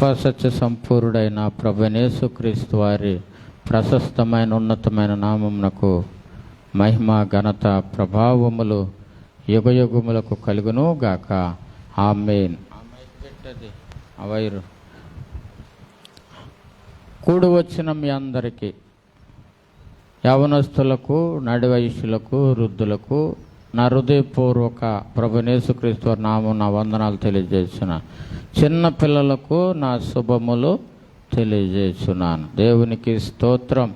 కృపాసత్య సంపూర్ణుడైన ప్రభువైన యేసుక్రీస్తు వారి ప్రశస్తమైన ఉన్నతమైన నామమునకు మహిమ ఘనత ప్రభావములు యుగయుగములకు కలుగును గాక. ఆమేన్. అవైరు కూడి వచ్చిన మీ అందరికీ, యవనస్తులకు, నడివయస్సులకు, వృద్ధులకు నా హృదయపూర్వక ప్రభువైన యేసుక్రీస్తు వారి నామమున నా వందనాలు తెలియజేస్తున్న చిన్న పిల్లలకు నా శుభములు తెలియజేస్తున్నాను. దేవునికి స్తోత్రం.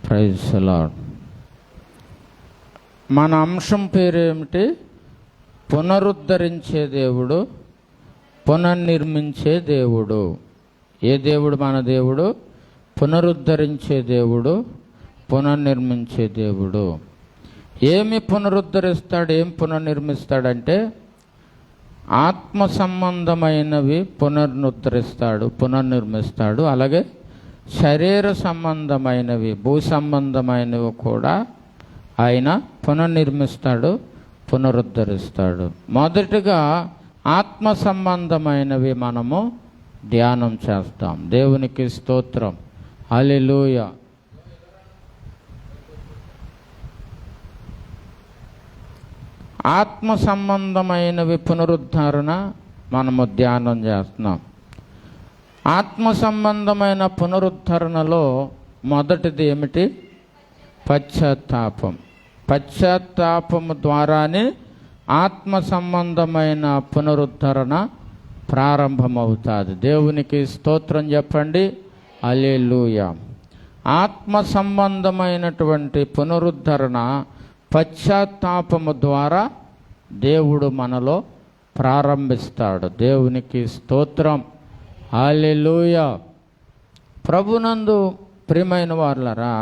Praise the Lord. మన అంశం పేరేమిటి? పునరుద్ధరించే దేవుడు, పునర్నిర్మించే దేవుడు. ఏ దేవుడు? మన దేవుడు పునరుద్ధరించే దేవుడు, పునర్నిర్మించే దేవుడు. ఏమి పునరుద్ధరిస్తాడు, ఏం పునర్నిర్మిస్తాడంటే ఆత్మ సంబంధమైనవి పునరుద్ధరిస్తాడు, పునర్నిర్మిస్తాడు. అలాగే శరీర సంబంధమైనవి, భూ సంబంధమైనవి కూడా ఆయన పునర్నిర్మిస్తాడు, పునరుద్ధరిస్తాడు. మొదటిగా ఆత్మ సంబంధమైనవి మనము ధ్యానం చేస్తాం. దేవునికి స్తోత్రం. హల్లెలూయా. ఆత్మ సంబంధమైనవి పునరుద్ధరణ మనము ధ్యానం చేస్తున్నాం. ఆత్మ సంబంధమైన పునరుద్ధరణలో మొదటిది ఏమిటి? పశ్చాత్తాపం. పశ్చాత్తాపము ద్వారానే ఆత్మ సంబంధమైన పునరుద్ధరణ ప్రారంభమవుతుంది. దేవునికి స్తోత్రం చెప్పండి. హల్లెలూయా. ఆత్మ సంబంధమైనటువంటి పునరుద్ధరణ పశ్చాత్తాపము ద్వారా దేవుడు మనలో ప్రారంభిస్తాడు. దేవునికి స్తోత్రం. హల్లెలూయా. ప్రభునందు ప్రియమైన వారులారా,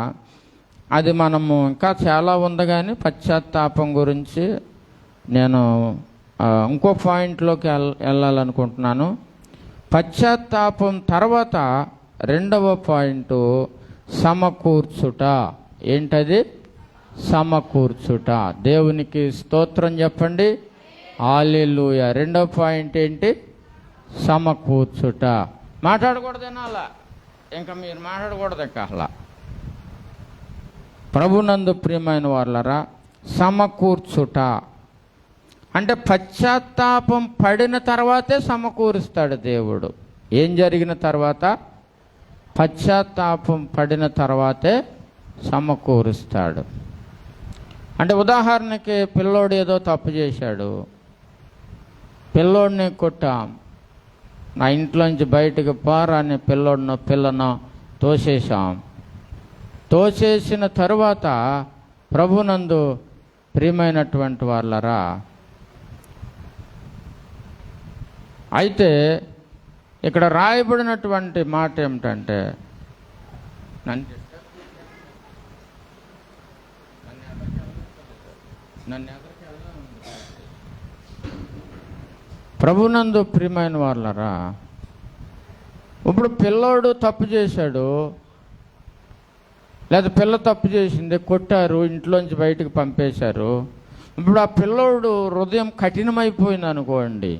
అది మనము ఇంకా చాలా ఉంది, కానీ పశ్చాత్తాపం గురించి నేను ఇంకో పాయింట్లోకి వెళ్ళాలనుకుంటున్నాను. పశ్చాత్తాపం తర్వాత రెండవ పాయింట్ సమకూర్చుట. ఏంటది? సమకూర్చుట. దేవునికి స్తోత్రం చెప్పండి. హల్లెలూయా. రెండవ పాయింట్ ఏంటి? సమకూర్చుట. మాట్లాడకూడదేనా అలా? ఇంకా మీరు మాట్లాడకూడదు ఇంకా అలా. ప్రభునందు ప్రియమైన వారులారా, సమకూర్చుట అంటే పశ్చాత్తాపం పడిన తర్వాతే సమకూరుస్తాడు దేవుడు. ఏం జరిగిన తర్వాత? పశ్చాత్తాపం పడిన తర్వాతే సమకూరుస్తాడు. అంటే ఉదాహరణకి పిల్లోడు ఏదో తప్పు చేశాడు, పిల్లోడిని కొట్టాం, నా ఇంట్లోంచి బయటకు పారని పిల్లను తోసేసాం. తోసేసిన తరువాత ప్రభునందు ప్రియమైనటువంటి వాళ్ళరా, అయితే ఇక్కడ రాయబడినటువంటి మాట ఏమిటంటే, ప్రభునందు ప్రియమైన వాళ్ళరా, ఇప్పుడు పిల్లోడు తప్పు చేశాడు, లేదా పిల్ల తప్పు చేసింది, కొట్టారు, ఇంట్లోంచి బయటకు పంపేశారు. ఇప్పుడు ఆ పిల్లోడు హృదయం కఠినమైపోయింది అనుకోండి,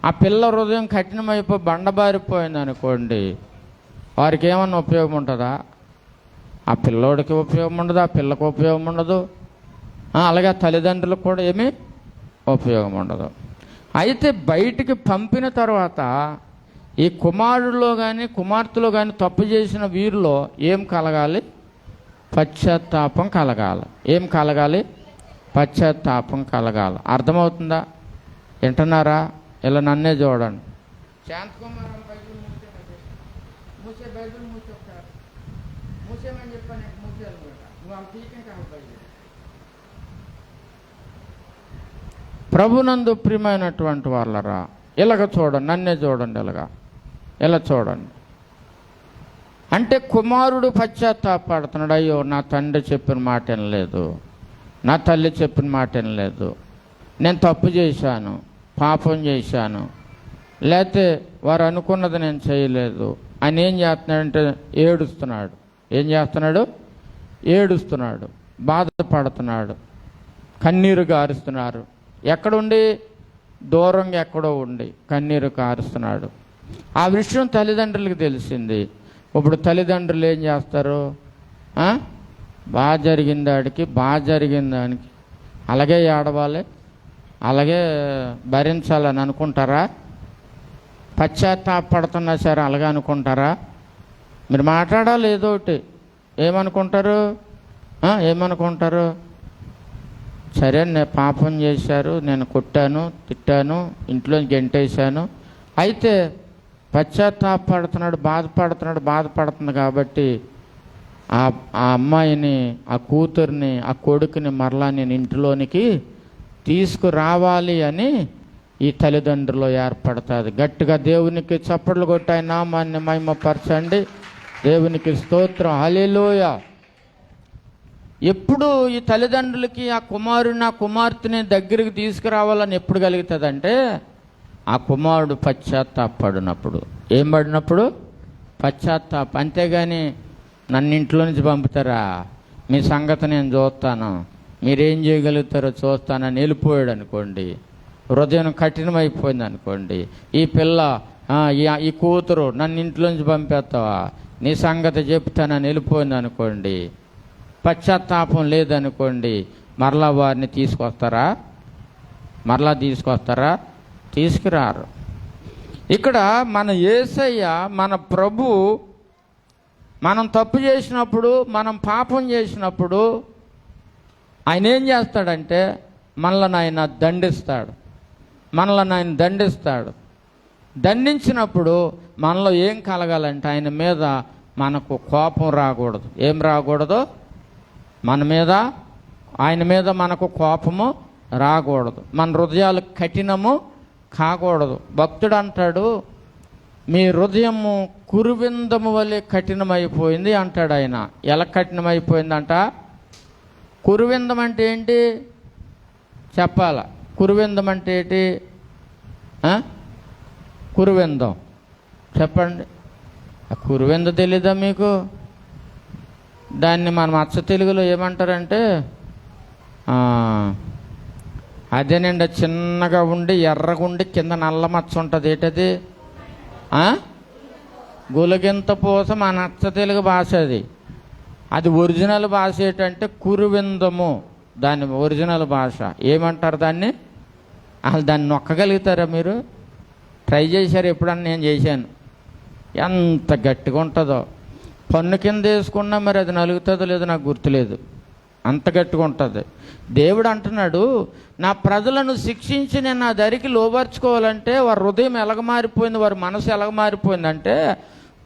ఆ పిల్ల హృదయం కఠినమైపోయి బండబారిపోయింది అనుకోండి, వారికి ఏమన్నా ఉపయోగం ఉంటుందా? ఆ పిల్లోడికి ఉపయోగం ఉండదు, ఆ పిల్లకు ఉపయోగం ఉండదు, అలాగే తల్లిదండ్రులకు కూడా ఏమీ ఉపయోగం ఉండదు. అయితే బయటికి పంపిన తర్వాత ఈ కుమారుడిలో కానీ కుమార్తెలో కానీ తప్పు చేసిన వీరిలో ఏం కలగాలి? పశ్చాత్తాపం కలగాలి. ఏం కలగాలి? పశ్చాత్తాపం కలగాలి. అర్థమవుతుందా? వింటున్నారా? ఇలా నన్నే చూడండి. శాంతకుమార్ బైబిల్ మూసే, బైబిల్ మూసేమని చెప్పాను, మూసేయాలన్నమాట. నువ్వు అవి తీయకం కాదు బైబిల్. ప్రభునందు ప్రియమైనటువంటి వాళ్ళరా, ఇలాగ చూడండి, నన్నే చూడండి, ఇలా చూడండి. అంటే కుమారుడు పశ్చాత్తాపడుతున్నాడు. అయ్యో, నా తండ్రి చెప్పిన మాట వినలేదు, నా తల్లి చెప్పిన మాట వినలేదు, నేను తప్పు చేశాను, పాపం చేశాను, లేకపోతే వారు అనుకున్నది నేను చేయలేదు అని ఏం చేస్తున్నాడంటే ఏడుస్తున్నాడు. ఏం చేస్తున్నాడు? ఏడుస్తున్నాడు, బాధపడుతున్నాడు. కన్నీరు గారుస్తున్నారు. ఎక్కడుండి? దూరంగా ఎక్కడో ఉండి కన్నీరు కారుస్తున్నాడు. ఆ విషయం తల్లిదండ్రులకు తెలిసింది. ఇప్పుడు తల్లిదండ్రులు ఏం చేస్తారు? బాగా జరిగిన దానికి, బాగా జరిగిన దానికి అలాగే ఏడవాలి, అలాగే భరించాలని అనుకుంటారా? పశ్చాత్తాపడుతున్నా సరే అలాగే అనుకుంటారా? మీరు మాట్లాడాలి ఏదో ఒకటి. ఏమనుకుంటారు? ఏమనుకుంటారు? సరే, నేను పాపం చేశారు, నేను కొట్టాను, తిట్టాను, ఇంట్లో గెంటేశాను, అయితే పశ్చాత్తాపడుతున్నాడు, బాధపడుతుంది కాబట్టి ఆ అమ్మాయిని, ఆ కూతుర్ని, ఆ కొడుకుని మరలా నేను ఇంటిలోనికి తీసుకురావాలి అని ఈ తల్లిదండ్రులు ఏర్పడుతుంది. గట్టిగా దేవునికి చప్పట్లు కొట్టి ఆయన నామాన్ని మహిమపరచండి. దేవునికి స్తోత్రం, హల్లెలూయా. ఎప్పుడు ఈ తల్లిదండ్రులకి ఆ కుమారుని, ఆ కుమార్తెని దగ్గరికి తీసుకురావాలని ఎప్పుడు కలుగుతుందంటే ఆ కుమారుడు పశ్చాత్తాపడినప్పుడు. ఏం పడినప్పుడు? పశ్చాత్తాపం. అంతేగాని నన్ను ఇంట్లో నుంచి పంపుతారా, మీ సంగతి నేను చూస్తాను, మీరేం చేయగలుగుతారో చూస్తానని వెళ్ళిపోయాడు అనుకోండి, హృదయం కఠినమైపోయింది అనుకోండి, ఈ పిల్ల ఈ కూతురు నన్ను ఇంట్లో నుంచి పంపేస్తావా, నీ సంగతి చెప్తానని వెళ్ళిపోయింది అనుకోండి, పశ్చాత్తాపం లేదనుకోండి, మరలా వారిని తీసుకొస్తారా? తీసుకురారు. ఇక్కడ మన యేసయ్య, మన ప్రభు, మనం తప్పు చేసినప్పుడు, మనం పాపం చేసినప్పుడు ఆయన ఏం చేస్తాడంటే మనల్ని ఆయన దండిస్తాడు. దండించినప్పుడు మనలో ఏం కలగాలంటే ఆయన మీద మనకు కోపం రాకూడదు. ఏం రాకూడదు? ఆయన మీద మనకు కోపము రాకూడదు. మన హృదయాలు కఠినము కాకూడదు. భక్తుడు అంటాడు, మీ హృదయము కురువిందము వలె కఠినమైపోయింది అంటాడు ఆయన. ఎలా కఠినమైపోయిందంట? కురువిందం అంటే ఏంటి చెప్పాల? కురువిందం అంటే ఏంటి? కురువిందం చెప్పండి. ఆ కురువింద తెలీదా మీకు? దాన్ని మనం అచ్చ తెలుగులో ఏమంటారంటే అదే నిండా చిన్నగా ఉండి ఎర్రగుండి కింద నల్ల మచ్చ ఉంటుంది. ఏంటది? గులగింత పూస మన అచ్చ తెలుగు భాష. అది ఒరిజినల్ భాష ఏంటంటే కురువిందము. దాని ఒరిజినల్ భాష ఏమంటారు దాన్ని? అసలు దాన్ని నొక్కగలుగుతారా మీరు? ట్రై చేశారు ఎప్పుడన్నా? నేను చేశాను. ఎంత గట్టిగా ఉంటుందో. పన్ను కింద వేసుకున్నా మరి అది నలుగుతుందో లేదో నాకు గుర్తులేదు, అంత గట్టిగా ఉంటుంది. దేవుడు అంటున్నాడు, నా ప్రజలను శిక్షించి నేను నా దరికి లోబర్చుకోవాలంటే వారి హృదయం ఎలాగ మారిపోయింది, వారి మనసు ఎలాగ మారిపోయిందంటే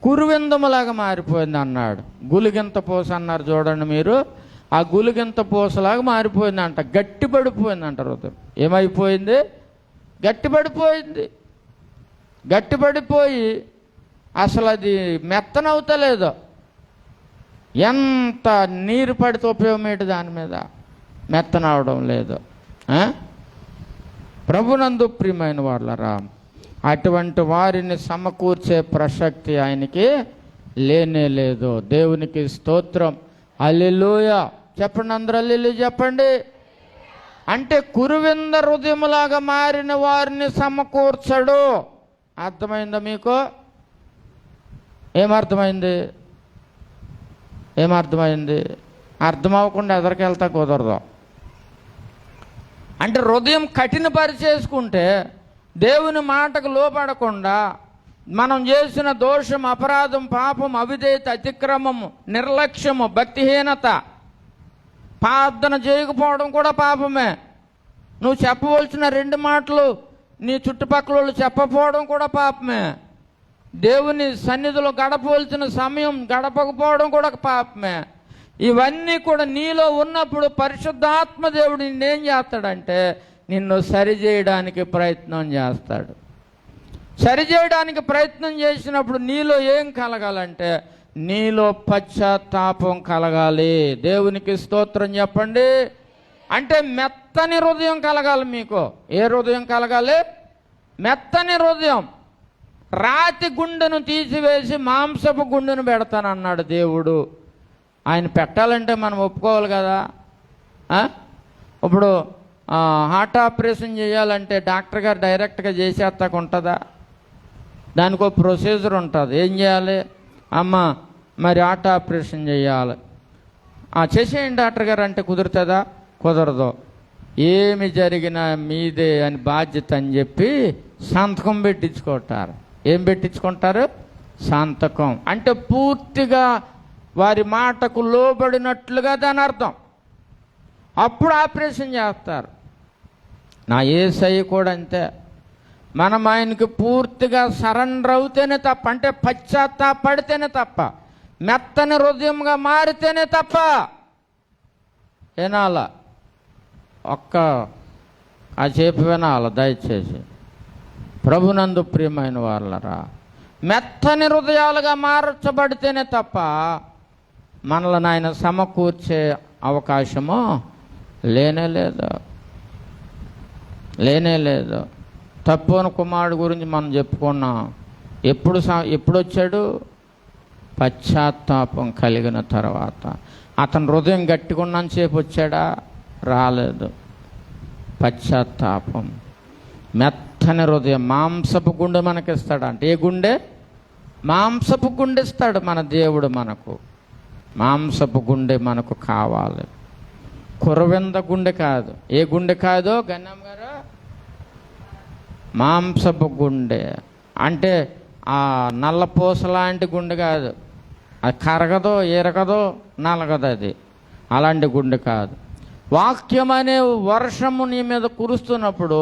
కురువిందములాగా మారిపోయింది అన్నాడు. గులిగింత పూస అన్నారు చూడండి మీరు. ఆ గులిగింత పూసలాగా మారిపోయిందంట, గట్టిపడిపోయిందంట హృదయం. ఏమైపోయింది? గట్టిపడిపోయి అసలు అది మెత్తనవుతలేదు. ఎంత నీరు పడితే ఉపయోగం ఏంటి దాని మీద? మెత్తనవడం లేదు. ప్రభునందు ప్రియమైన వాళ్ళరా, అటువంటి వారిని సమకూర్చే ప్రసక్తి ఆయనకి లేనే లేదు. దేవునికి స్తోత్రం, హల్లెలూయా. చెప్పండి అందరూ, హల్లెలూయా చెప్పండి. అంటే కురువింద హృదయములాగా మారిన వారిని సమకూర్చడు. అర్థమైందా మీకు? ఏమర్థమైంది? అర్థం అవ్వకుండా ఎదరికెళ్తా కుదరదు. అంటే హృదయం కఠినపరిచేసుకుంటే, దేవుని మాటకు లోపడకుండా మనం చేసిన దోషం, అపరాధం, పాపం, అవిధేయత, అతిక్రమము, నిర్లక్ష్యము, భక్తిహీనత, ప్రార్థన చేయకపోవడం కూడా పాపమే. నువ్వు చెప్పవలసిన 2 మాటలు నీ చుట్టుపక్కల వాళ్ళు చెప్పకపోవడం కూడా పాపమే. దేవుని సన్నిధిలో గడపవలసిన సమయం గడపకపోవడం కూడా పాపమే. ఇవన్నీ కూడా నీలో ఉన్నప్పుడు పరిశుద్ధాత్మ దేవుడు నిన్నేం చేస్తాడంటే నిన్ను సరిచేయడానికి ప్రయత్నం చేస్తాడు. సరిచేయడానికి ప్రయత్నం చేసినప్పుడు నీలో ఏం కలగాలంటే నీలో పశ్చాత్తాపం కలగాలి. దేవునికి స్తోత్రం చెప్పండి. అంటే మెత్తని హృదయం కలగాలి మీకు. ఏ హృదయం కలగాలి? మెత్తని హృదయం. రాతి గుండెను తీసివేసి మాంసపు గుండెను పెడతానన్నాడు దేవుడు. ఆయన పెట్టాలంటే మనం ఒప్పుకోవాలి కదా. ఇప్పుడు హార్ట్ ఆపరేషన్ చేయాలంటే డాక్టర్ గారు డైరెక్ట్గా చేసేస్తాక ఉంటుందా? దానికి ఒక ప్రొసీజర్ ఉంటుంది. ఏం చేయాలి? అమ్మ మరి హార్ట్ ఆపరేషన్ చేయాలి, చేసేయండి డాక్టర్ గారు అంటే కుదురుతుందా? కుదరదు. ఏమి జరిగినా మీదే అని బాధ్యత అని చెప్పి సంతకం పెట్టించుకుంటారు. ఏం పెట్టించుకుంటారు? సంతకం. అంటే పూర్తిగా వారి మాటకు లోబడినట్లుగా దాని అర్థం. అప్పుడు ఆపరేషన్ చేస్తారు. నా యేసయ్య కూడా అంతే. మనం ఆయనకి పూర్తిగా సరెండర్ అవుతేనే తప్ప, అంటే పశ్చాత్తాపడితేనే తప్ప, మెత్తని హృదయంగా మారితేనే తప్ప వినాల. ఒక్క ఆ చేపు వినాల దయచేసి. ప్రభునందు ప్రియమైన వాళ్ళరా, మెత్తని హృదయాలుగా మార్చబడితేనే తప్ప మనల్ని ఆయన సమకూర్చే అవకాశము లేనే లేదు. తప్పోని కుమారుడు గురించి మనం చెప్పుకున్నాం. ఎప్పుడు వచ్చాడు? పశ్చాత్తాపం కలిగిన తర్వాత. అతని హృదయం గట్టిగా ఉన్నంతసేపు వచ్చాడా? రాలేదు. పశ్చాత్తాపం, మెత్తని హృదయం, మాంసపు గుండె మనకిస్తాడు. అంటే ఏ గుండె? మాంసపు గుండె ఇస్తాడు మన దేవుడు మనకు. మాంసపు గుండె మనకు కావాలి, కురవింద గుండె కాదు. ఏ గుండె కాదో గన్నమ్మ గారు? మాంసపు గుండె. అంటే ఆ నల్లపూస లాంటి గుండె కాదు. అది కరగదో, ఎరగదో, నలగదు. అది అలాంటి గుండె కాదు. వాక్యం అనే వర్షము నీ మీద కురుస్తున్నప్పుడు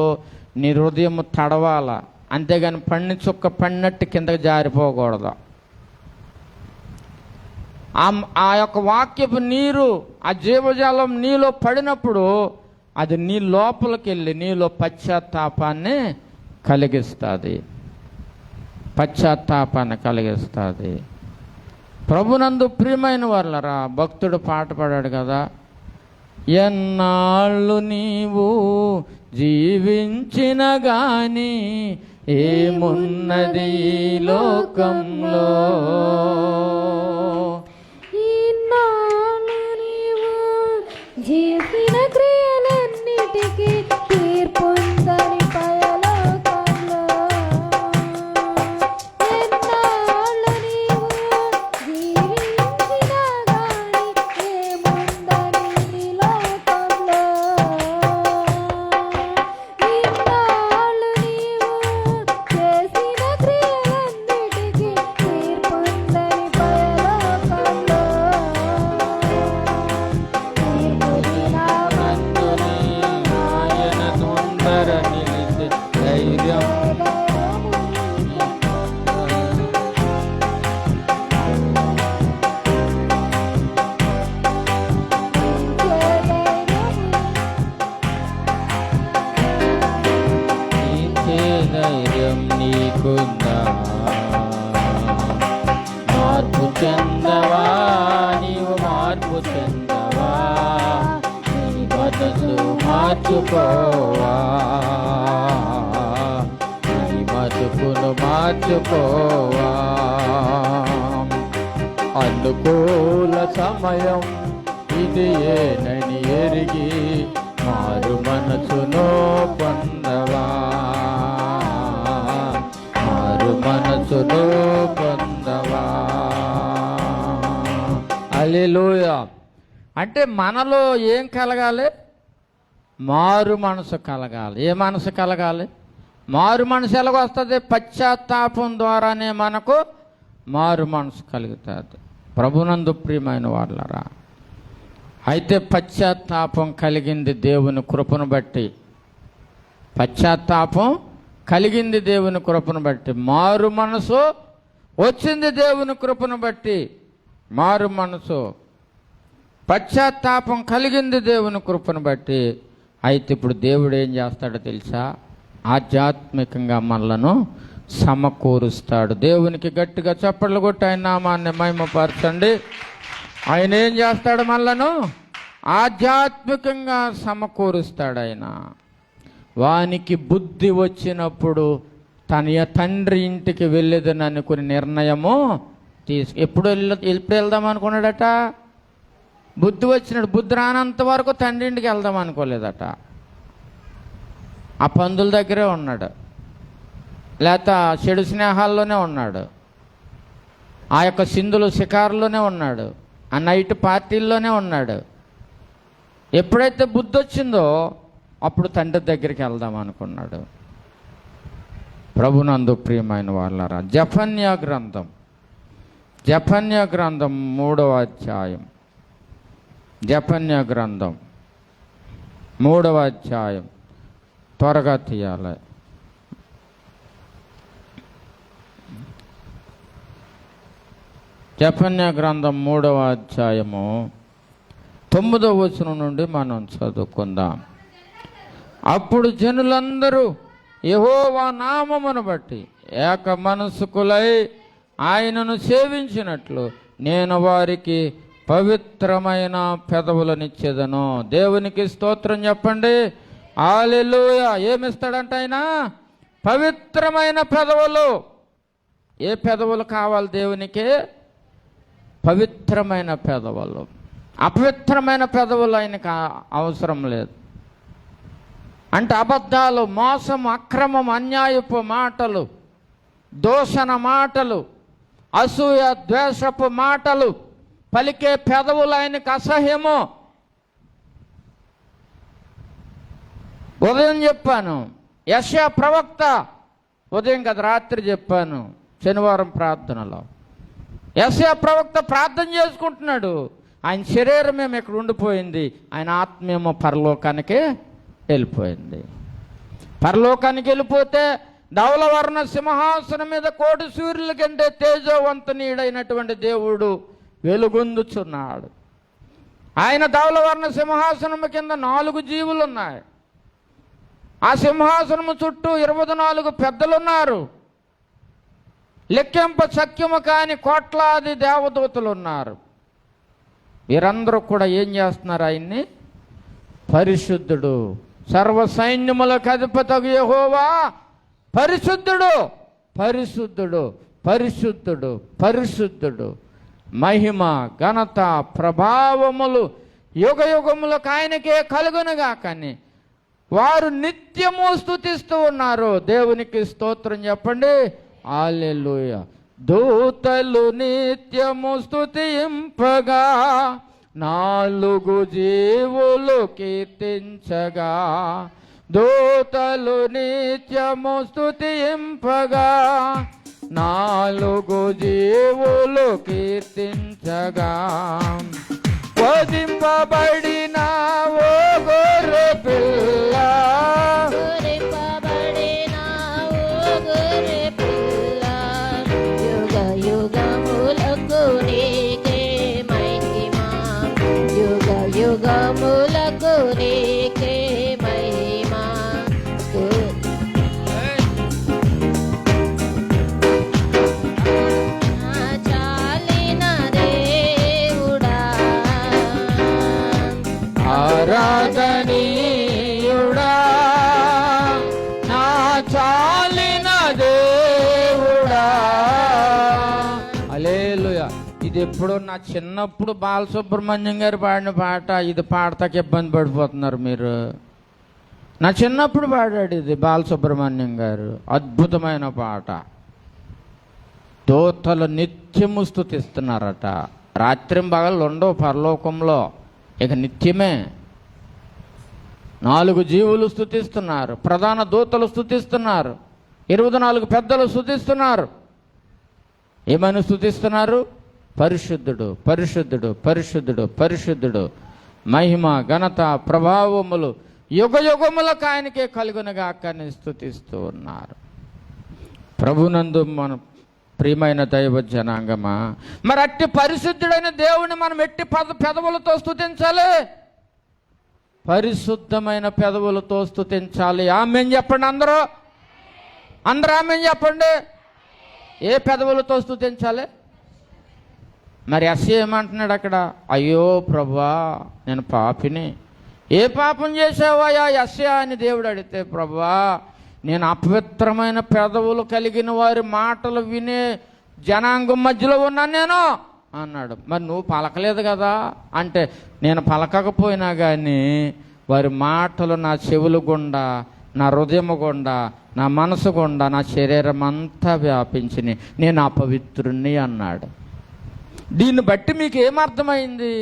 నీ హృదయం తడవాల, అంతేగాని పన్ని చుక్క పడినట్టు కిందకి జారిపోకూడదు. ఆ యొక్క వాక్యపు నీరు, ఆ జీవజాలం నీలో పడినప్పుడు అది నీ లోపలికి వెళ్ళి నీలో పశ్చాత్తాపాన్ని కలిగిస్తుంది. ప్రభునందు ప్రియమైన వాళ్ళరా, భక్తుడు పాట పాడాడు కదా, ఎన్నాళ్ళు నీవు జీవించిన గాని ఏమున్నది లోకంలో, చేసిన క్రియలన్నిటికీ తీర్పుందని పరలోకంలో. ఎన్నాళ్ళు నీవు జీవించిన గాని ఏముందని లోకంలో. ఇన్నాళ్ళు నీవు చేసిన క్రియలన్నిటికీ తీర్పుందని పరలోకంలో. ధైర్యం నీకుందా? మార్పు చెందవా? నీవు మార్పు చెందవా? నీ మనసు మార్చుకోవా? నీ మతుకును మార్చుకోవా? అనుకూల సమయం ఇది ఏనని ఎరిగి మారు మనసును పొందవా? మారు మనసును పొందవా? హల్లెలూయా. అంటే మనలో ఏం కలగాలి? మారు మనసు కలగాలి. ఏ మనసు కలగాలి? మారు మనసు ఎలాగొస్తుంది? పశ్చాత్తాపం ద్వారానే మనకు మారు మనసు కలుగుతుంది. ప్రభునందు ప్రియమైన వాళ్ళరా, అయితే పశ్చాత్తాపం కలిగింది దేవుని కృపను బట్టి. పశ్చాత్తాపం కలిగింది దేవుని కృపను బట్టి. మారు మనసు వచ్చింది దేవుని కృపను బట్టి. మారు మనసు, పశ్చాత్తాపం కలిగింది దేవుని కృపను బట్టి. అయితే ఇప్పుడు దేవుడు ఏం చేస్తాడో తెలుసా? ఆధ్యాత్మికంగా మనలను సమకూరుస్తాడు. దేవునికి గట్టిగా చప్పట్లు కొట్టి ఆయన నామాన్ని మహిమపరచండి. ఆయన ఏం చేస్తాడు? మనలను ఆధ్యాత్మికంగా సమకూరుస్తాడు. ఆయన వానికి బుద్ధి వచ్చినప్పుడు తన తండ్రి ఇంటికి వెళ్ళేదని అనుకుని నిర్ణయము ఎప్పుడు వెళ్దాం అనుకున్నాడట? బుద్ధి వచ్చినాడు. బుద్ధి రానంత వరకు తండ్రి ఇంటికి వెళ్దాం అనుకోలేదట. ఆ పందుల దగ్గరే ఉన్నాడు, లేకపోతే చెడు స్నేహాల్లోనే ఉన్నాడు, ఆ యొక్క సింధులు షికారులోనే ఉన్నాడు, ఆ నైట్ పార్టీల్లోనే ఉన్నాడు. ఎప్పుడైతే బుద్ధి వచ్చిందో అప్పుడు తండ్రి దగ్గరికి వెళ్దాం అనుకున్నాడు. ప్రభునందు ప్రియమైన వాళ్ళారా, జఫన్యా గ్రంథం 3వ అధ్యాయం, జఫన్యా గ్రంథం 3వ అధ్యాయం, త్వరగా తీయాలి. జఫన్యా గ్రంథం 3వ అధ్యాయము 9వ వచనం నుండి మనం చదువుకుందాం. అప్పుడు జనులందరూ యెహోవా నామమును బట్టి ఏక మనసుకులై ఆయనను సేవించినట్లు నేను వారికి పవిత్రమైన పెదవులనిచ్చేదను. దేవునికి స్తోత్రం చెప్పండి. హల్లెలూయా. ఏమిస్తాడంట ఆయన? పవిత్రమైన పెదవులు. ఏ పెదవులు కావాలి దేవునికి? పవిత్రమైన పెదవులు. అపవిత్రమైన పెదవులు ఆయనకు అవసరం లేదు. అంటే అబద్ధాలు, మోసం, అక్రమం, అన్యాయపు మాటలు, దూషణ మాటలు, అసూయ, ద్వేషపు మాటలు పలికే పెదవులు ఆయనకు అసహ్యము. ఉదయం చెప్పాను, యెషయా ప్రవక్త, ఉదయం కదా రాత్రి చెప్పాను శనివారం ప్రార్థనలో. యెషయా ప్రవక్త ప్రార్థన చేసుకుంటున్నాడు. ఆయన శరీరమేమో ఇక్కడ ఉండిపోయింది, ఆయన ఆత్మేమో పరలోకానికి వెళ్ళిపోయింది. పరలోకానికి వెళ్ళిపోతే ధవలవర్ణ సింహాసనం మీద కోటి సూర్యుల కంటే తేజోవంతునీడైనటువంటి దేవుడు వెలుగొందుచున్నాడు. ఆయన ధవలవర్ణ సింహాసనం కింద 4 జీవులు ఉన్నాయి. ఆ సింహాసనము చుట్టూ 24 పెద్దలున్నారు. లెక్కింప సఖ్యము కాని కోట్లాది దేవదూతలు ఉన్నారు. వీరందరూ కూడా ఏం చేస్తున్నారు? ఆయన్ని పరిశుద్ధుడు, సర్వ సైన్యములకు అధిపతగు యెహోవా పరిశుద్ధుడు, పరిశుద్ధుడు, పరిశుద్ధుడు, పరిశుద్ధుడు, మహిమ, ఘనత, ప్రభావములు యుగ యుగములకు ఆయనకే కలుగునుగా కానీ వారు నిత్యము స్తుతిస్తూ ఉన్నారు. దేవునికి స్తోత్రం చెప్పండి. హల్లెలూయా. దూతలు నిత్యము స్తుతింపగా 4 జీవులు కీర్తించగా, దూతలు నిత్యము స్తుతింపగా 4 జీవులు కీర్తించగా, వధింపబడిన ఓ గొర్రె పిల్ల, యుగ యుగములకు నీకే మహిమ, యుగ యుగములకు నీకే మహిమ. చాలిన దేవుడా, ఆరాధనీయుడా, నా చాలిన దేవుడా. హల్లెలూయా. ఇది ఎప్పుడు నా చిన్నప్పుడు బాలసుబ్రహ్మణ్యం గారు పాడిన పాట. ఇది పాడతాకి ఇబ్బంది పడిపోతున్నారు మీరు. నా చిన్నప్పుడు పాడాడు ఇది బాలసుబ్రహ్మణ్యం గారు. అద్భుతమైన పాట. దూతలు నిత్యము స్తుతిస్తున్నారట. రాత్రింబగళ్ళు ఉండవు పరలోకంలో, ఇక నిత్యమే. 4 జీవులు స్తుతిస్తున్నారు, ప్రధాన దూతలు స్తుతిస్తున్నారు, 24 పెద్దలు స్తుతిస్తున్నారు. ఏమని స్తుతిస్తున్నారు? పరిశుద్ధుడు, పరిశుద్ధుడు, పరిశుద్ధుడు, పరిశుద్ధుడు, మహిమ, ఘనత, ప్రభావములు యుగ యుగములకు ఆయనకే కలుగునుగాక అని స్తుతిస్తూ ఉన్నారు. ప్రభునందు మన ప్రియమైన దైవ జనాంగమా, మరి అట్టి పరిశుద్ధుడైన దేవుని మనం ఎట్టి పెదవులతో స్తుతించాలి? పరిశుద్ధమైన పెదవులతో స్తుతించాలి. ఆమేన్ చెప్పండి అందరూ. ఆమేన్ చెప్పండి. ఏ పెదవులతో స్తుతించాలి? మరి యెషయా ఏమంటున్నాడు అక్కడ? అయ్యో ప్రభువా, నేను పాపిని. ఏ పాపం చేసావా యెషయా అని దేవుడు అడిగితే, ప్రభువా, నేను అపవిత్రమైన పెదవులు కలిగిన వారి మాటలు వినే జనాంగం మధ్యలో ఉన్నాను నేను అన్నాడు. మరి నువ్వు పలకలేదు కదా అంటే, నేను పలకకపోయినా కానీ వారి మాటలు నా చెవులు గుండా, నా హృదయము గుండా, నా మనసు గుండా, నా శరీరం అంతా వ్యాపించి నేను అపవిత్రుణ్ణి అన్నాడు. దీన్ని బట్టి మీకు ఏమర్థమైంది?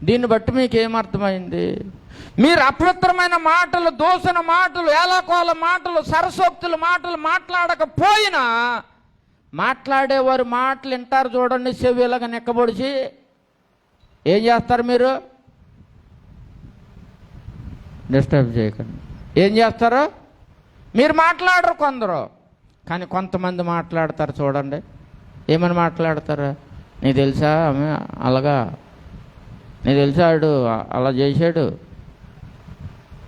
దీన్ని బట్టి మీకు ఏమర్థమైంది? మీరు అపవిత్రమైన మాటలు, దోషణ మాటలు, ఏలాకోల మాటలు, సరసోక్తుల మాటలు మాట్లాడకపోయినా మాట్లాడేవారు మాటలు వింటారు చూడండి, చెవిలాగా నెక్కబొడిచి. ఏం చేస్తారు మీరు? డిస్టర్బ్ చేయకండి. ఏం చేస్తారు? మీరు మాట్లాడరు కొందరు, కానీ కొంతమంది మాట్లాడతారు చూడండి. ఏమని మాట్లాడతారు? నీకు తెలుసా ఆమె అలాగా, నీకు తెలుసా ఆడు అలా చేశాడు,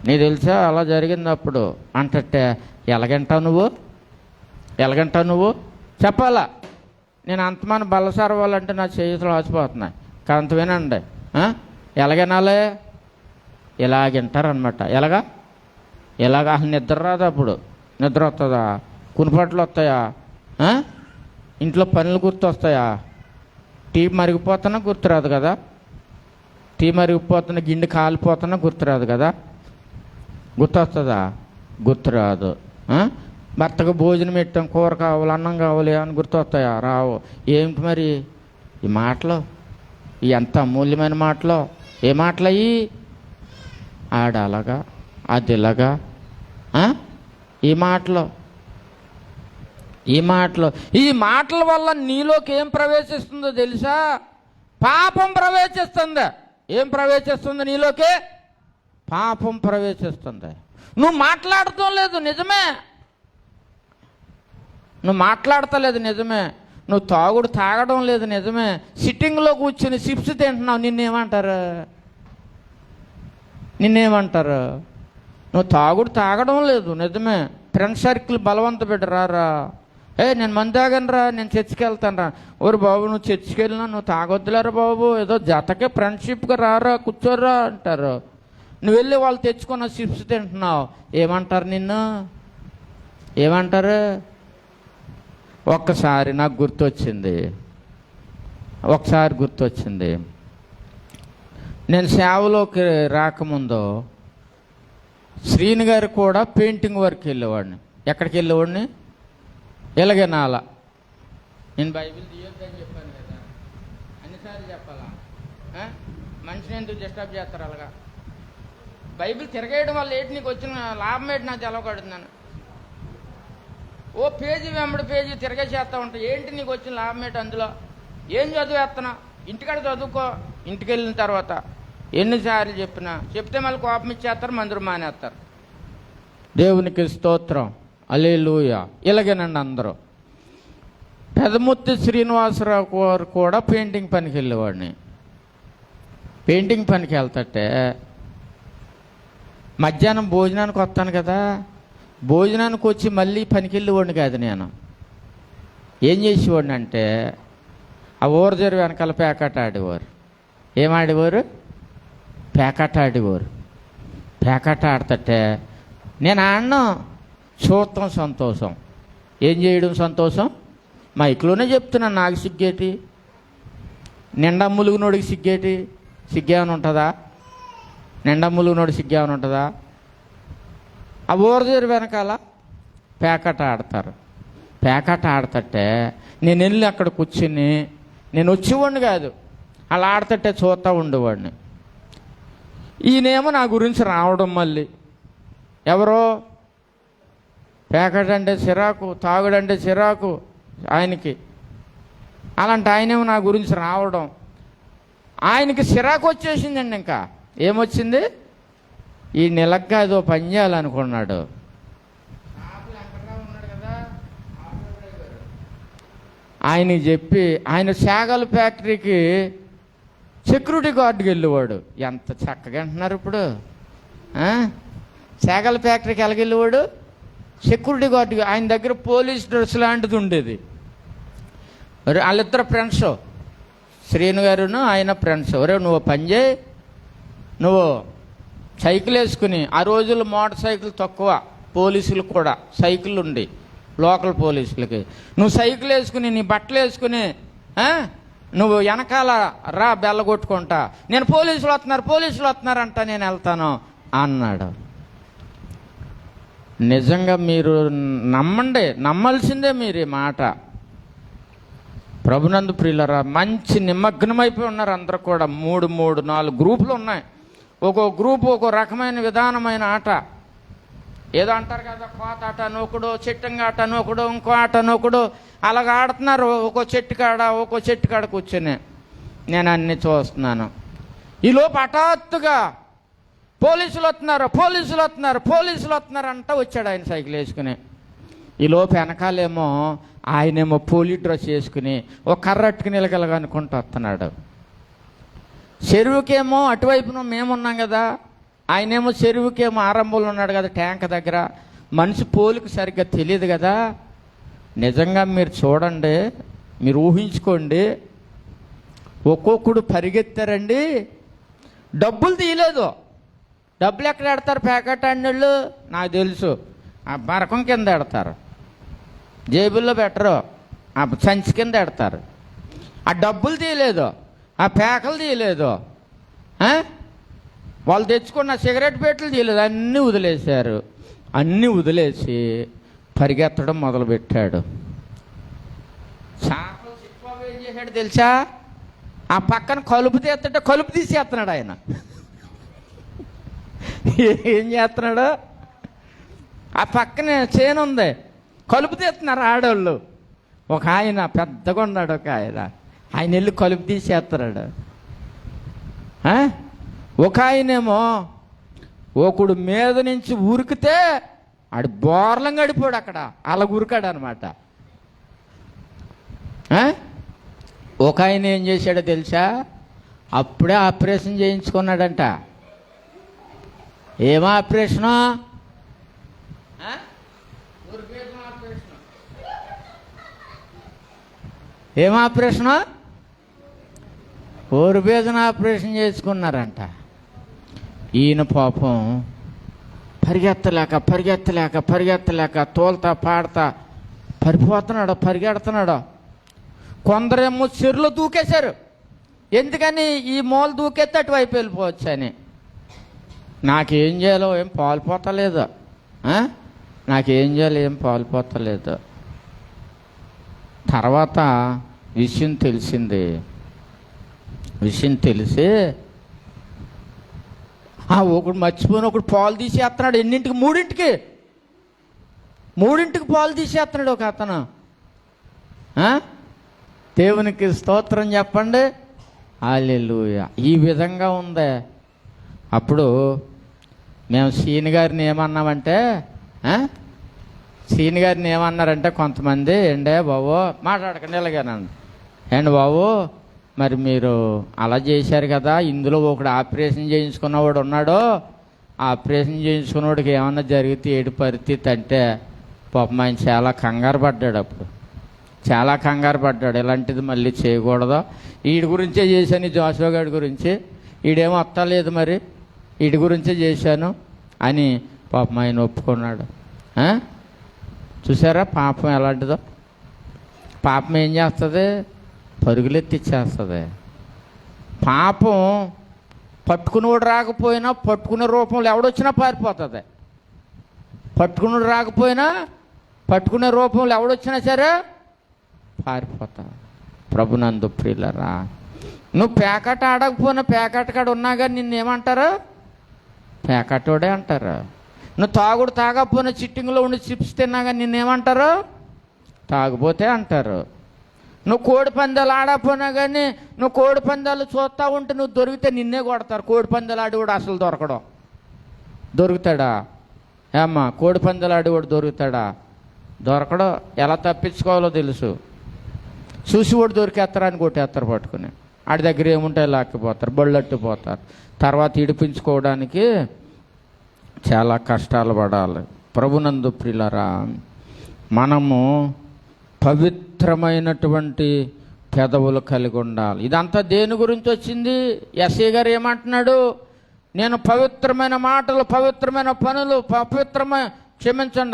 నీకు తెలుసా అలా జరిగింది అప్పుడు అంటే ఎలాగంటావు నువ్వు? ఎలాగంటావు నువ్వు? చెప్పాలా? నేను అంతమంది బల్లసారవాలంటే నా చేతులు ఆసిపోతున్నాయి. కాంత వినండి, ఎలాగనాలే? ఇలాగింటారనమాట. ఎలాగా అసలు నిద్ర రాదు. అప్పుడు నిద్ర వస్తుందా? కునిపట్లు వస్తాయా? ఇంట్లో పనులు గుర్తొస్తాయా? టీ మరిగిపోతున్నా గుర్తురాదు కదా? టీ మరిగిపోతున్న గిండి కాలిపోతున్నా గుర్తురాదు కదా? గుర్తొస్తుందా? గుర్తురాదు. భర్తకు భోజనం పెట్టాం, కూర కావాలి, అన్నం కావాలి అని గుర్తొస్తాయా? రావు. ఏమిటి మరి ఈ మాటలు? ఎంత అమూల్యమైన మాటలు! ఏ మాటలు అయ్యి? ఆడలాగా, అదిలాగా, ఈ మాటలు ఈ మాటల వల్ల నీలోకి ఏం ప్రవేశిస్తుందో తెలుసా? పాపం ప్రవేశిస్తుంది. ఏం ప్రవేశిస్తుంది నీలోకి? పాపం ప్రవేశిస్తుంది. నువ్వు మాట్లాడటం లేదు, నిజమే. నువ్వు మాట్లాడతలేదు, నిజమే. నువ్వు తాగడం లేదు, నిజమే. సిట్టింగ్లో కూర్చొని చిప్స్ తింటున్నావు, నిన్నేమంటారు? నువ్వు తాగడం లేదు, నిజమే. ఫ్రెండ్ సర్కిల్ బలవంత పెట్టరారా, నేను మంది తాగనరా, నేను చర్చికి వెళ్తాను రా. ఓరు బాబు, నువ్వు చర్చికి వెళ్ళినా నువ్వు తాగొద్దులేరా బాబు, ఏదో జతకే ఫ్రెండ్షిప్గా రారా, కూర్చోర్రా అంటారు. నువ్వు వెళ్ళి వాళ్ళు తెచ్చుకున్న చిప్స్ తింటున్నావు, ఏమంటారు నిన్ను? ఏమంటారు? ఒక్కసారి నాకు గుర్తొచ్చింది. నేను సేవలోకి రాకముందు శ్రీని గారు కూడా పెయింటింగ్ వర్క్ వెళ్ళేవాడిని. ఎక్కడికి వెళ్ళేవాడిని? ఎలాగనాల. నేను బైబిల్ తీయొద్దని చెప్పాను కదా, అన్నిసార్లు చెప్పాలా? మనిషిని ఎందుకు డిస్టర్బ్ చేస్తారు అలాగా? బైబిల్ తిరగేయడం వల్ల ఏంటి నీకు వచ్చిన లాభం ఏంటి? నాకు తెలవకడుతున్నాను. ఓ పేజీ వెంబడి పేజీ తిరగేసేస్తా ఉంటాయి. ఏంటి నీకు వచ్చిన లాభం ఏంటి అందులో? ఏం చదివేస్తున్నా? ఇంటికాడ చదువుకో. ఇంటికి వెళ్ళిన తర్వాత ఎన్నిసార్లు చెప్తే మళ్ళీ కోపం ఇచ్చేస్తారు, మందిరం మానేస్తారు. దేవునికి స్తోత్రం, హల్లెలూయా. ఇలాగేనండి అందరూ. పెదముత్తి శ్రీనివాసరావు గారు కూడా పెయింటింగ్ పనికి వెళ్ళేవాడిని. పెయింటింగ్ పనికి వెళ్తుంటే మధ్యాహ్నం భోజనానికి వస్తాను కదా, భోజనానికి వచ్చి మళ్ళీ పనికి వెళ్ళేవాడిని కాదు. నేను ఏం చేసేవాడిని అంటే, ఆ ఊరజరు వెనకాల పేకాట ఆడేవారు. ఏమాడేవారు? పేకాట ఆడేవారు. పేకాట ఆడుతుంటే నేను ఆడను, చూడటం సంతోషం. ఏం చేయడం సంతోషం? మైక్లోనే చెప్తున్నాను, నాకు సిగ్గేటి? నిండా ములుగునోడికి సిగ్గేమని ఉంటుందా? నిండా ములుగునోడికి సిగ్గేమని ఉంటుందా? ఆ ఊరజరు వెనకాల పేకాట ఆడతారు. పేకాట ఆడుతుంటే నేను వెళ్ళి అక్కడ కూర్చుని, నేను వచ్చేవాడిని కాదు, అలా ఆడుతుంటే చూస్తూ ఉండేవాడిని. ఈయనేమో నా గురించి రావడం మళ్ళీ. ఎవరో పేకాట అంటే చిరాకు, తాగుడంటే చిరాకు ఆయనకి. అలాంటి ఆయనేమో నా గురించి రావడం, ఆయనకి చిరాకు వచ్చేసిందండి. ఇంకా ఏమొచ్చింది? ఈ నెలగా ఏదో పని చేయాలనుకున్నాడు. ఆయనకి చెప్పి ఆయన శాగల ఫ్యాక్టరీకి సెక్యూరిటీ గార్డుకి వెళ్ళేవాడు. ఎంత చక్కగా అంటున్నారు ఇప్పుడు. శాగల ఫ్యాక్టరీకి ఎలాగెళ్ళేవాడు? సెక్యూరిటీ గార్డుకి. ఆయన దగ్గర పోలీస్ డ్రెస్ లాంటిది ఉండేది. వాళ్ళిద్దరు ఫ్రెండ్స్, శ్రీను గారును ఆయన ఫ్రెండ్స్. ఒరే నువ్వు పని చేయి, నువ్వు సైకిల్ వేసుకుని, ఆ రోజుల్లో మోటార్ సైకిల్ తక్కువ, పోలీసులు కూడా సైకిల్ ఉండి లోకల్ పోలీసులకి, నువ్వు సైకిల్ వేసుకుని నీ బట్టలు వేసుకుని నువ్వు వెనకాల రా బెల్ల కొట్టుకుంటా, నేను పోలీసులు వస్తున్నారంట, నేను వెళ్తాను అన్నాడు. నిజంగా మీరు నమ్మాల్సిందే మీరు ఈ మాట. ప్రభునందు ప్రియులరా, మంచి నిమగ్నమైపోయి ఉన్నారు అందరూ కూడా. 4 గ్రూపులు ఉన్నాయి. ఒక్కో గ్రూపు ఒక్కో రకమైన విధానమైన ఆట. ఏదో అంటారు కదా, కోత ఆట నొకడు, చెట్టంగా ఆట నొకడు, ఇంకో ఆట నొకడు, అలాగ ఆడుతున్నారు. ఒక్కో చెట్టు కాడ కూర్చొని నేను అన్నీ చూస్తున్నాను. ఈలోపు హఠాత్తుగా పోలీసులు వస్తున్నారు అంట వచ్చాడు ఆయన సైకిల్ వేసుకుని. ఈలోపు వెనకాలేమో ఆయనేమో పోలీస్ డ్రెస్ వేసుకుని ఒక కర్రట్టుకుని నిలగలగనుకుంటూ వస్తున్నాడు. చెరువుకేమో అటువైపున మేమున్నాం కదా, ఆయనేమో చెరువుకేమో ఆరంభంలో ఉన్నాడు కదా, ట్యాంక్ దగ్గర. మనిషి పోలికి సరిగ్గా తెలియదు కదా. నిజంగా మీరు చూడండి, మీరు ఊహించుకోండి. ఒక్కొక్కడు పరిగెత్తారండి, డబ్బులు తీయలేదు. డబ్బులు ఎక్కడ ఎడతారు? ప్యాకెట్ అన్నోళ్ళు నాకు తెలుసు, ఆ బరకం కింద ఎడతారు, జేబుల్లో పెట్టరు, ఆ సంచి కింద ఎడతారు. ఆ డబ్బులు తీయలేదు, ఆ ప్యాకలు తీయలేదు, వాళ్ళు తెచ్చుకున్న సిగరెట్ పెట్టెలు తీయలేదు, అన్నీ వదిలేశారు. అన్నీ వదిలేసి పరిగెత్తడం మొదలుపెట్టాడు. చాపలు చిక్కుబాబు ఏం చేశాడు తెలుసా? ఆ పక్కన కలుపు తీస్తుంటే కలుపు తీసేస్తున్నాడు ఆయన. ఏం చేస్తున్నాడు? ఆ పక్కనే చేను ఉంది, కలుపు తీస్తున్నారు ఆడవాళ్ళు. ఒక ఆయన పెద్దగా ఉన్నాడు, ఒక ఆయన వెళ్ళి కలుపు తీసేస్తున్నాడు. ఒక ఆయనేమో ఒకడు మీద నుంచి ఉరికితే ఆడు బోర్లం గడిపోడు, అక్కడ అలా ఉరికాడు అనమాట. ఒక ఆయన ఏం చేశాడో తెలుసా? అప్పుడే ఆపరేషన్ చేయించుకున్నాడంట. ఏం ఆపరేషను? ఏం ఆపరేషను? ఓరుబేదన ఆపరేషన్ చేసుకున్నారంట. ఈయన పాపం పరిగెత్తలేక తోలుతా పాడతా పరిగెడుతున్నాడు. కొందరేమో చెరులో దూకేశారు. ఎందుకని? ఈ మూల దూకెత్తే అటువైపు వెళ్ళిపోవచ్చు అని. నాకేం చేయాలో ఏం పాల్పోతలేదు, ఏం పాల్పోతలేదు. తర్వాత విషయం తెలిసి ఒకడు మర్చిపోయిన ఒకడు పాలు తీసేస్తున్నాడు. ఎన్నింటికి? 3ంటికి పాలు తీసేస్తున్నాడు ఒక అతను. దేవునికి స్తోత్రం చెప్పండి, హల్లెలూయా. ఈ విధంగా ఉంది. అప్పుడు మేము సీని గారిని ఏమన్నారంటే కొంతమంది, ఏండే బాబు మాట్లాడకండి ఇలాగేనండి, ఏండి బాబు మరి మీరు అలా చేశారు కదా, ఇందులో ఒకడు ఆపరేషన్ చేయించుకున్నవాడు ఉన్నాడు, ఆపరేషన్ చేయించుకున్నవాడికి ఏమన్నా జరిగితే ఏడు పరిస్థితి అంటే పాపం ఆయన చాలా కంగారు పడ్డాడు. అప్పుడు చాలా కంగారు పడ్డాడు. ఇలాంటిది మళ్ళీ చేయకూడదు, వీడి గురించే చేశాను, ఈ జోషువా గారి గురించి, వీడేమో వస్తలేదు, మరి వీడి గురించే చేశాను అని పాపం ఆయన ఒప్పుకున్నాడు. చూసారా పాపం ఎలాంటిదో? పాపం ఏం చేస్తుంది? పరుగులెత్తిచ్చేస్తుంది. పాపం పట్టుకునేవాడు రాకపోయినా పట్టుకునే రూపంలో ఎవడొచ్చినా పారిపోతుంది. పట్టుకునేవాడు రాకపోయినా పట్టుకునే రూపంలో ఎవడొచ్చినా సరే పారిపోతా. ప్రభునందు ప్రియులరా, నువ్వు పేకాట ఆడకపోయినా పేకాట కాడ ఉన్నా కానీ నిన్నేమంటారు? పేకాటోడే అంటారు. నువ్వు తాగుడు తాగకపోయినా చిట్టింగ్లో ఉండి చిప్స్ తిన్నా కానీ నిన్నేమంటారు? తాగుపోతే అంటారు. నువ్వు కోడి పందాలు ఆడకపోయినా కానీ నువ్వు కోడి పందాలు చూస్తూ ఉంటే నువ్వు దొరికితే నిన్నే కొడతారు. కోడి పందాలు ఆడి కూడా అసలు దొరుకుతాడా? ఏమ్మా, కోడి పందాలు ఆడి కూడా దొరకడం. ఎలా తప్పించుకోవాలో తెలుసు. చూసి కూడా దొరికేస్తారని కొట్టేస్తారు పట్టుకుని. ఆడి దగ్గర ఏముంటాయి లాక్కిపోతారు, బళ్ళట్టుపోతారు. తర్వాత ఇడిపించుకోవడానికి చాలా కష్టాలు పడాలి. ప్రభునందు ప్రియులరా, మనము పవిత్రమైనటువంటి పెదవులు కలిగి ఉండాలి. ఇదంతా దేని గురించి వచ్చింది? ఎస్ఐ గారు ఏమంటున్నాడు? నేను పవిత్రమైన మాటలు, పవిత్రమైన పనులు,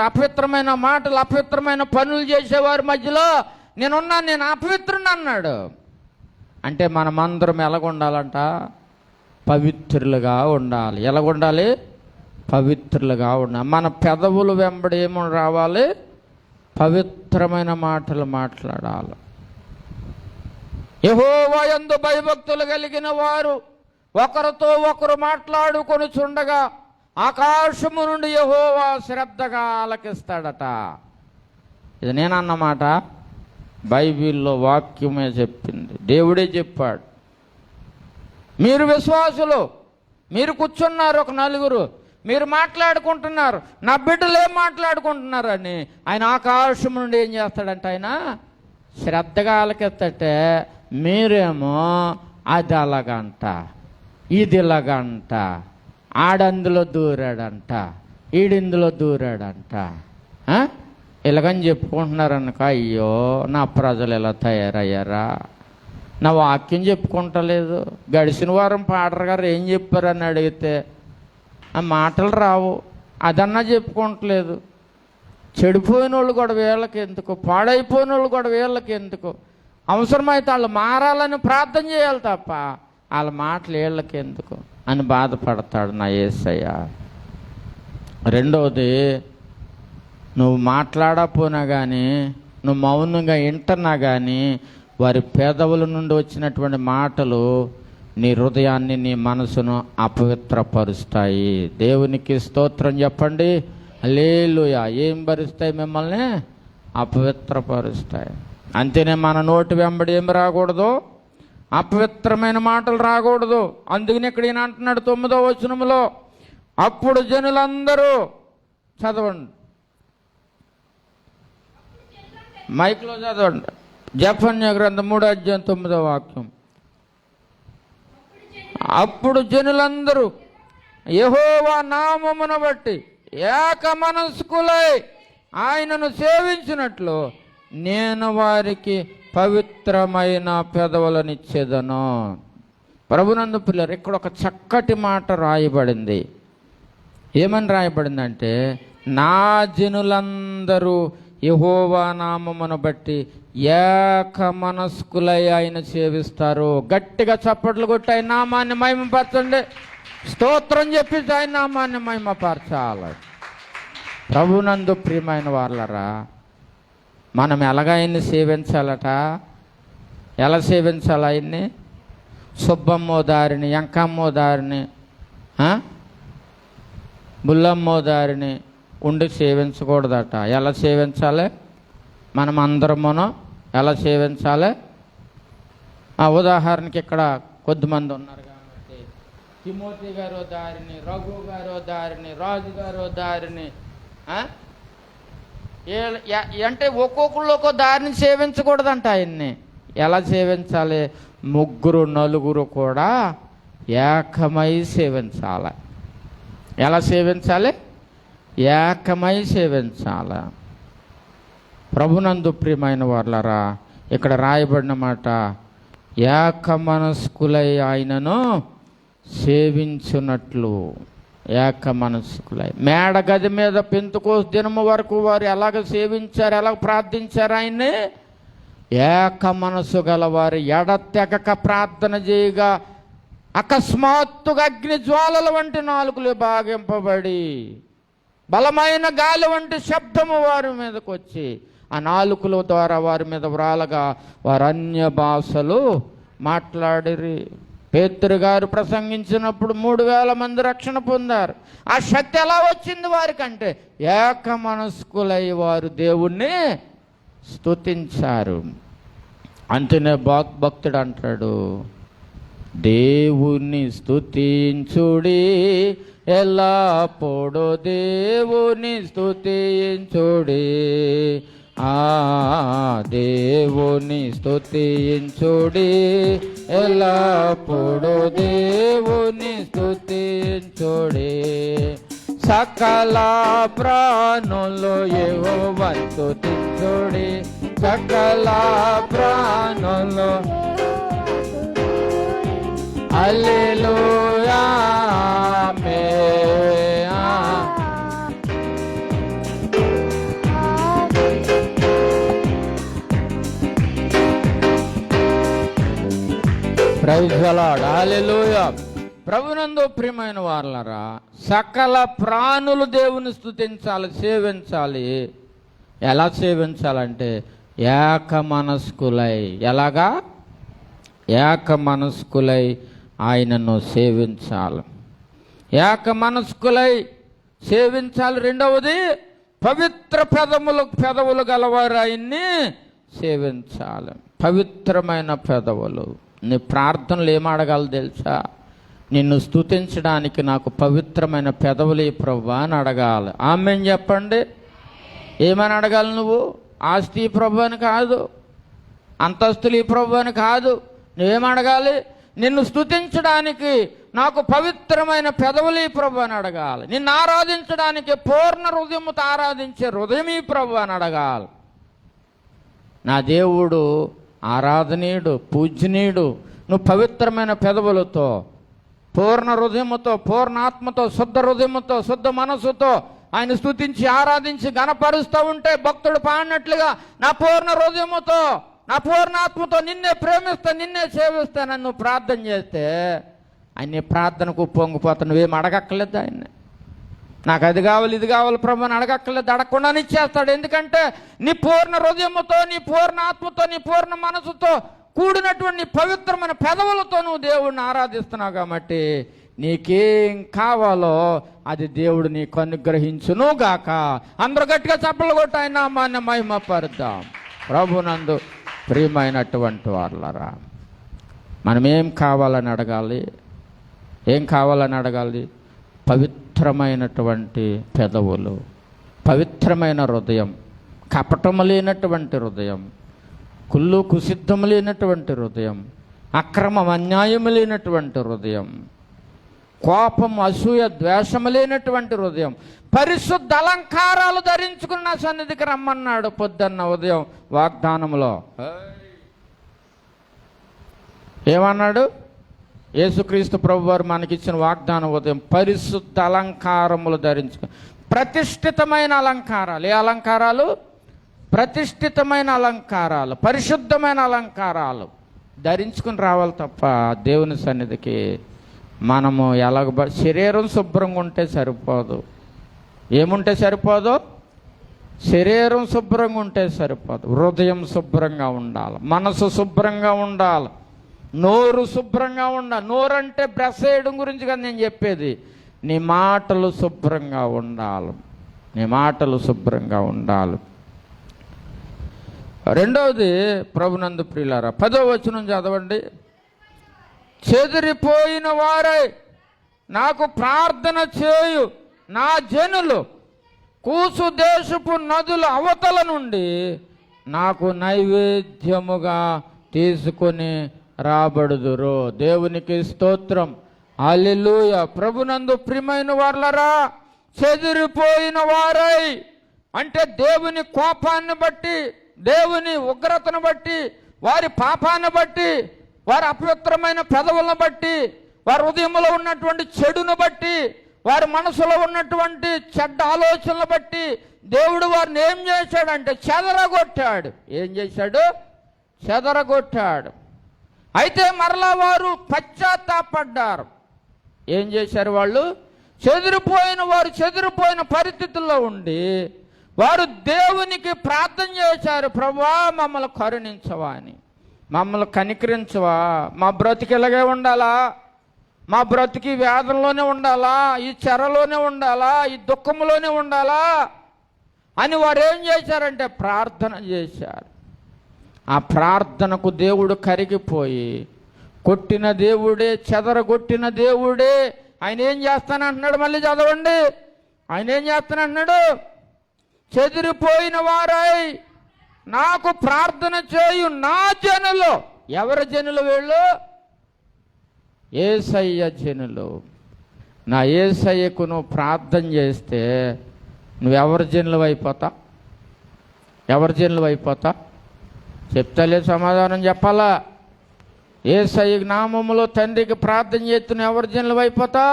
అపవిత్రమైన మాటలు, అపవిత్రమైన పనులు చేసేవారి మధ్యలో నేనున్నాను, నేను అపవిత్రుని అన్నాడు. అంటే మనమందరం ఎలాగుండాలంట? పవిత్రులుగా ఉండాలి. ఎలాగుండాలి? పవిత్రులుగా ఉండాలి. మన పెదవులు వెంబడి ఏమో రావాలి? పవిత్రమైన మాటలు మాట్లాడాలి. యెహోవా యందు భయభక్తులు కలిగిన వారు ఒకరితో ఒకరు మాట్లాడుకొనుచుండగా ఆకాశము నుండి యెహోవా శ్రద్ధగా ఆలకిస్తాడట. ఇది నేనన్నమాట, బైబిల్లో వాక్యమే చెప్పింది, దేవుడే చెప్పాడు. మీరు విశ్వాసులు, మీరు కూర్చున్నారు ఒక నలుగురు, మీరు మాట్లాడుకుంటున్నారు, నా బిడ్డలు ఏం మాట్లాడుకుంటున్నారని ఆయన ఆకాశం నుండి ఏం చేస్తాడంటే ఆయన శ్రద్ధగా ఆలకెత్తే, మీరేమో అది అలాగంట, ఇది ఇలాగంట, ఆడందులో దూరాడంట, ఈడిందులో దూరాడంట, ఇలాగని చెప్పుకుంటున్నారనుక, అయ్యో నా ప్రజలు ఇలా తయారయ్యారా, నా వాక్యం చెప్పుకుంటలేదు. గడిచిన వారం పాడరు గారు ఏం చెప్పారని అడిగితే ఆ మాటలు రావు, అదన్నా చెప్పుకోవట్లేదు. చెడిపోయిన వాళ్ళు కూడా వీళ్ళకి ఎందుకు, పాడైపోయిన వాళ్ళు కూడా వీళ్ళకి ఎందుకు, అవసరమైతే వాళ్ళు మారాలని ప్రార్థన చేయాలి తప్ప వాళ్ళ మాటలు వీళ్ళకి ఎందుకు అని బాధపడతాడు నా యేసయ్య. రెండవది, నువ్వు మాట్లాడకపోయినా కానీ, నువ్వు మౌనంగా వింటున్నా కానీ వారి పెదవుల నుండి వచ్చినటువంటి మాటలు నీ హృదయాన్ని, నీ మనసును అపవిత్రపరుస్తాయి. దేవునికి స్తోత్రం చెప్పండి, హల్లెలూయా. ఏం భరిస్తాయి? మిమ్మల్ని అపవిత్రపరుస్తాయి. అంతేనే, మన నోటి వెంబడి ఏం రాకూడదు? అపవిత్రమైన మాటలు రాకూడదు. అందుకని ఇక్కడ ఈయన అంటున్నాడు 9వ వచనంలో, అప్పుడు జనులందరూ, చదవండి మైక్లో చదవండి, జెఫన్యా గ్రంథం 3వ అధ్యాయం 9వ వాక్యం. అప్పుడు జనులందరూ యెహోవా నామమును బట్టి ఏక మనస్కులై ఆయనను సేవించినట్లు నేను వారికి పవిత్రమైన పెదవులనిచ్చేదను. ప్రభునందు పిల్లలు, ఇక్కడ ఒక చక్కటి మాట రాయబడింది. ఏమని రాయబడిందంటే, నా జనులందరూ యెహోవా నామమును బట్టి ఏక మనస్కులై ఆయన సేవిస్తారు. గట్టిగా చప్పట్లు కొట్టి ఆయన నామాన్ని మహిమపరచండి, స్తోత్రం చెప్పి ఆయన నామాన్ని మహిమపరచాలి. ప్రభునందు ప్రియమైన వాళ్ళరా, మనం ఎలాగ ఆయన్ని సేవించాలట? ఎలా సేవించాలి ఆయన్ని? సుబ్బమ్మో దారిని, ఎంకమ్మో దారిని, బుల్లమ్మో దారిని ఉండి సేవించకూడదట. ఎలా సేవించాలి? మనం అందరమును ఎలా సేవించాలి? ఉదాహరణకి ఇక్కడ కొద్దిమంది ఉన్నారు కాబట్టి, తిమోతి గారో దారిని, రఘు గారో దారిని, రాజు గారో దారిని, అంటే ఒక్కొక్కళ్ళు ఒక్కో దారిని సేవించకూడదంట ఆయన్ని. ఎలా సేవించాలి? ముగ్గురు నలుగురు కూడా ఏకమై సేవించాలి. ఎలా సేవించాలి? ఏకమై సేవించాలి. ప్రభునందు ప్రియమైన వాళ్ళరా, ఇక్కడ రాయబడిన మాట, ఏక మనస్కులై ఆయనను సేవించున్నట్లు. ఏక మనస్కులై, మేడ గది మీద పెంతుకోసు దినము వరకు వారు ఎలాగ సేవించారు, ఎలాగ ప్రార్థించారు ఆయన్ని? ఏక మనసు గలవారు ఎడతెగక ప్రార్థన చేయగా అకస్మాత్తుగా అగ్ని జ్వాలల వంటి నాలుకలు భాగింపబడి బలమైన గాలి వంటి శబ్దము వారి మీదకి వచ్చి ఆ నాలుకల ద్వారా వారి మీద వ్రాలగా వారు అన్య భాషలు మాట్లాడిరి. పేతురు గారు ప్రసంగించినప్పుడు 3000 మంది రక్షణ పొందారు. ఆ శక్తి ఎలా వచ్చింది వారికంటే? ఏక మనస్కులై వారు దేవుణ్ణి స్తుతించారు. అంతనే భక్తుడు అంటాడు, దేవుని స్తుతించుడి ఎల్లప్పుడు, దేవుని స్తుతించుడి, దేవుని స్తుతించుడి ఎల్లప్పుడు, దేవుని స్తుతించుడి. సకల ప్రాణులు యెహోవాను స్తుతించుడి, సకల ప్రాణులు హల్లెలూయా ఆమేన్. Praise the Lord. హల్లెలూయా. ప్రభునందు ప్రియమైన వారలారా, సకల ప్రాణులు దేవుని స్తుతించాలి, సేవించాలి. ఎలా సేవించాలంటే ఏక మనస్కులై. ఎలాగా? ఏక మనస్కులై ఆయనను సేవించాలి. ఏక మనస్కులై సేవించాలి. రెండవది, పవిత్ర పెదవులు గలవారు ఆయన్ని సేవించాలి. పవిత్రమైన పెదవులు. నీ ప్రార్థనలు ఏమడగాలి తెలుసా? నిన్ను స్తుతించడానికి నాకు పవిత్రమైన పెదవులు ఈ ప్రభువా అని అడగాలి. ఆమేన్ చెప్పండి. ఏమని అడగాలి నువ్వు? ఆస్తి ఈ ప్రభు అని కాదు, అంతస్తులు ఈ ప్రభు అని కాదు. నువ్వేమడగాలి? నిన్ను స్తుతించడానికి నాకు పవిత్రమైన పెదవులు ఈ ప్రభు అని అడగాలి. నిన్ను ఆరాధించడానికి పూర్ణ హృదయముతో ఆరాధించే హృదయం ఈ ప్రభు అని అడగాలి. నా దేవుడు ఆరాధనీయుడు, పూజనీయుడు. నువ్వు పవిత్రమైన పెదవులతో, పూర్ణ హృదయముతో, పూర్ణ ఆత్మతో, శుద్ధ హృదయముతో, శుద్ధ మనసుతో ఆయన స్తుతించి ఆరాధించి గణపరుస్తూ ఉంటే భక్తుడు పాడినట్లుగా నా పూర్ణ హృదయముతో, నా పూర్ణాత్మతో నిన్నే ప్రేమిస్తా, నిన్నే సేవిస్తానని నువ్వు ప్రార్థన చేస్తే ఆయన ప్రార్థనకు పొంగిపోతా. నువ్వేం అడగక్కర్లేదు ఆయన్ని. నాకు అది కావాలి, ఇది కావాలి ప్రభు అని అడగక్కర్లేదు. అడగకుండానే ఇచ్చేస్తాడు. ఎందుకంటే నీ పూర్ణ హృదయముతో, నీ పూర్ణ ఆత్మతో, నీ పూర్ణ మనసుతో కూడినటువంటి పవిత్రమైన పెదవులతో నువ్వు దేవుడిని ఆరాధిస్తున్నావు కాబట్టి నీకేం కావాలో అది దేవుడు నీకు అనుగ్రహించును గాక. అందరూ గట్టిగా చప్పలు కొట్టి ఆయన నామాన్ని మహిమపరుద్దాం. ప్రభునందు ప్రియమైనటువంటి వాళ్ళరా, మనం ఏం కావాలని అడగాలి? ఏం కావాలని అడగాలి? పవిత్రమైనటువంటి పెదవులు, పవిత్రమైన హృదయం, కపటము లేనటువంటి హృదయం, కుళ్ళు కుసిద్ధము లేనటువంటి హృదయం, అక్రమం అన్యాయము లేనటువంటి హృదయం, కోపం అసూయ ద్వేషము లేనటువంటి హృదయం, పరిశుద్ధ అలంకారాలు ధరించుకున్న సన్నిధికి రమ్మన్నాడు పొద్దున్న ఉదయం వాగ్దానంలో. ఏమన్నాడు? యేసుక్రీస్తు ప్రభు వారు మనకిచ్చిన వాగ్దానం ఉదయం పరిశుద్ధ అలంకారములు ధరించుకుని, ప్రతిష్ఠితమైన అలంకారాలు. ఏ అలంకారాలు? ప్రతిష్ఠితమైన అలంకారాలు, పరిశుద్ధమైన అలంకారాలు ధరించుకుని రావాలి తప్ప దేవుని సన్నిధికి మనము ఎలాగ శరీరం శుభ్రంగా ఉంటే సరిపోదు. ఏముంటే సరిపోదు? శరీరం శుభ్రంగా ఉంటే సరిపోదు. హృదయం శుభ్రంగా ఉండాలి, మనసు శుభ్రంగా ఉండాలి, నోరు శుభ్రంగా ఉండాలి. నోరు అంటే బ్రష్ చేయడం గురించి కదా నేను చెప్పేది. నీ మాటలు శుభ్రంగా ఉండాలి, నీ మాటలు శుభ్రంగా ఉండాలి. రెండవది, ప్రభునందు ప్రియులారా, 10వ వచనం చదవండి. చెదిరిపోయిన వారై నాకు ప్రార్థన చేయు నా జనులు కూసు దేశపు నదుల అవతల నుండి నాకు నైవేద్యముగా తీసుకొని రాబడుదురు. దేవునికి స్తోత్రం. హల్లెలూయా. ప్రభునందు ప్రియమైన వారలారా, చెదిరిపోయిన వారై అంటే దేవుని కోపాన్ని బట్టి, దేవుని ఉగ్రతను బట్టి, వారి పాపాన్ని బట్టి, వారి అపవిత్రమైన పెదవులను బట్టి, వారి హృదయంలో ఉన్నటువంటి చెడును బట్టి, వారి మనసులో ఉన్నటువంటి చెడ్డ ఆలోచనలు బట్టి దేవుడు వారిని ఏం చేశాడంటే చెదరగొట్టాడు. ఏం చేశాడు? చెదరగొట్టాడు. అయితే మరలా వారు పశ్చాత్తాపడ్డారు. ఏం చేశారు వాళ్ళు? చెదిరిపోయిన వారు చెదిరిపోయిన పరిస్థితుల్లో ఉండి వారు దేవునికి ప్రార్థన చేశారు. ప్రభువా మమ్మల్ని కరుణించవా అని, మమ్మల్ని కనికరించవా, మా బ్రతికి ఇలాగే ఉండాలా, మా బ్రతికి వేదనలోనే ఉండాలా, ఈ చెరలోనే ఉండాలా, ఈ దుఃఖంలోనే ఉండాలా అని వారు ఏం చేశారంటే ప్రార్థన చేశారు. ఆ ప్రార్థనకు దేవుడు కరిగిపోయి, కొట్టిన దేవుడే, చెదరగొట్టిన దేవుడే ఆయన ఏం చేస్తానంటున్నాడు? మళ్ళీ చదవండి. ఆయన ఏం చేస్తానంటున్నాడు? చెదిరిపోయిన వారై నాకు ప్రార్థన చేయు నా జనులు. ఎవరి జనులు వీళ్ళు? యేసయ్య జనులు. నా యేసయ్యకు నువ్వు ప్రార్థన చేస్తే నువ్వెవరి జనులు అయిపోతా? ఎవరి జనులు అయిపోతా? చెప్తలే, సమాధానం చెప్పాలా? యేసయ్య నామములో తండ్రికి ప్రార్థన చేస్తున్న ఎవరి జనులు అయిపోతా?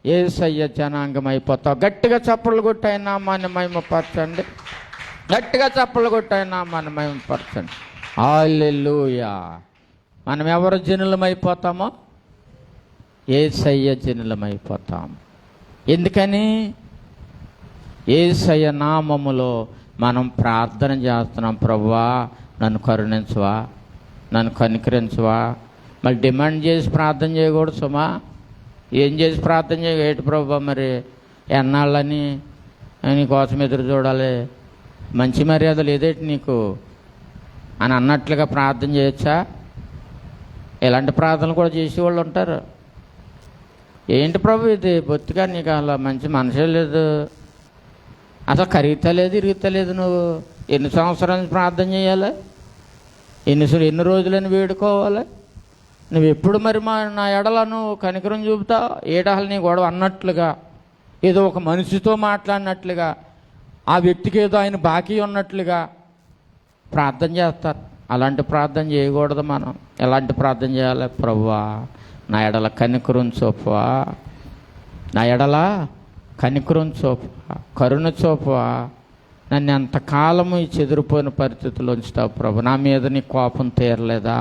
యేసయ్య జనాంగం అయిపోతావు. గట్టిగా చప్పట్లు కొట్టి ఆయన నామాన్ని మహిమపరచండి. గట్టిగా చప్పట్లు కొట్టి ఆయన నామాన్ని మహిమపరచండి. హల్లెలూయా. మనం ఎవరు జనులమైపోతామో యేసయ్య జనులమైపోతాం. ఎందుకని? యేసయ్య నామములో మనం ప్రార్థన చేస్తున్నాం. ప్రభువా నన్ను కరుణించవా, నన్ను కనికరించవా. మళ్ళీ డిమాండ్ చేసి ప్రార్థన చేయకూడదు సుమా. ఏం చేసి ప్రార్థన చేయటి ప్రభువా, మరి ఎన్నాళ్ళని నీకోసం ఎదురు చూడాలి, మంచి మర్యాద లేదేటి నీకు అని అన్నట్లుగా ప్రార్థన చేయొచ్చా? ఇలాంటి ప్రార్థనలు కూడా చేసేవాళ్ళు ఉంటారు. ఏంటి ప్రభు ఇది, బొత్తిగా నీకు అలా మంచి మనసే లేదు, అసలు కరుగుతలేదు ఇరుగుతలేదు, నువ్వు ఎన్ని సంవత్సరాల నుంచి ప్రార్థన చేయాలి, ఎన్ని రోజులని వేడుకోవాలి, నువ్వు ఎప్పుడు మరి నా ఎడల నువ్వు కనికరం చూపుతావు, ఏడాలు నీ గొడవ అన్నట్లుగా, ఏదో ఒక మనిషితో మాట్లాడినట్లుగా, ఆ వ్యక్తికి ఏదో ఆయన బాకీ ఉన్నట్లుగా ప్రార్థన చేస్తారు. అలాంటి ప్రార్థన చేయకూడదు. మనం ఎలాంటి ప్రార్థన చేయాలి? ప్రభువా నా ఎడల కనికరం చూపువా, నా ఎడల కనికరం చూపువా, కరుణ చూపువా. నన్ను ఎంతకాలము ఈ చెదిరిపోయిన పరిస్థితుల్లో ఉంచుతావు ప్రభు. నా మీద నీ కోపం తీరలేదా?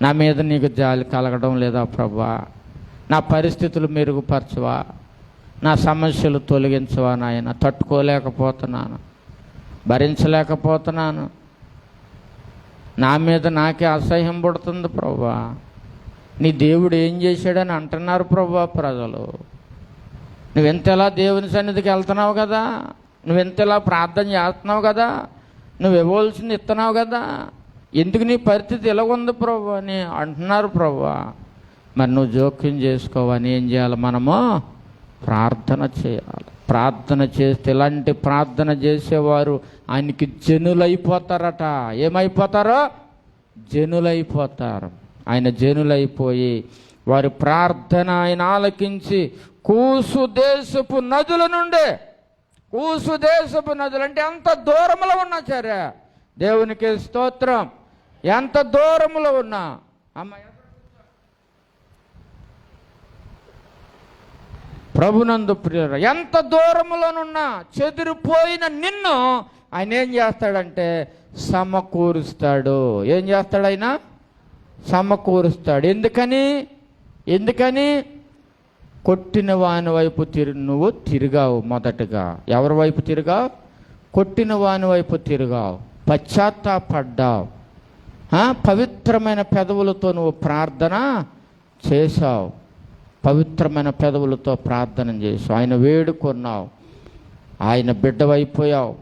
నా మీద నీకు జాలి కలగడం లేదా ప్రభువా? నా పరిస్థితులు మెరుగుపరచవా, నా సమస్యలు తొలగించవా నాయన. తట్టుకోలేకపోతున్నాను, భరించలేకపోతున్నాను, నా మీద నాకే అసహ్యం పడుతుంది ప్రభువా. నీ దేవుడు ఏం చేశాడని అంటున్నారు ప్రభువా ప్రజలు. నువ్వెంతలా దేవుని సన్నిధికి వెళ్తున్నావు కదా, నువ్వెంతలా ప్రార్థన చేస్తున్నావు కదా, నువ్వు ఇవ్వాల్సింది ఇస్తున్నావు కదా, ఎందుకు నీ పరిస్థితి ఇలాగుంది ప్రభు అని అంటున్నారు ప్రభువా. మరి నువ్వు జోక్యం చేసుకోవని ఏం చేయాలి? మనము ప్రార్థన చేయాలి. ప్రార్థన చేస్తే, ఇలాంటి ప్రార్థన చేసేవారు ఆయనకి జనులైపోతారట. ఏమైపోతారో? జనులైపోతారు. ఆయన జనులైపోయి వారి ప్రార్థన ఆయన ఆలకించి కూసు దేశపు నదుల నుండి, కూసు దేశపు నదులు అంటే ఎంత దూరంలో ఉన్నా సరే, దేవునికి స్తోత్రం, ఎంత దూరంలో ఉన్నా ప్రభునందు ప్రియులారా, ఎంత దూరంలోనున్నా చెదిరిపోయిన నిన్ను ఆయన ఏం చేస్తాడంటే సమకూరుస్తాడు. ఏం చేస్తాడు ఆయన? సమకూరుస్తాడు. ఎందుకని కొట్టిన వాని వైపు నువ్వు తిరిగావు. మొదటగా ఎవరి వైపు తిరిగావు? కొట్టిన వాని వైపు తిరిగావు, పశ్చాత్తాపడ్డావు, పవిత్రమైన పెదవులతో నువ్వు ప్రార్థన చేశావు, పవిత్రమైన పెదవులతో ప్రార్థన చేసావు, ఆయన వేడుకున్నావు, ఆయన బిడ్డవైపోయావు.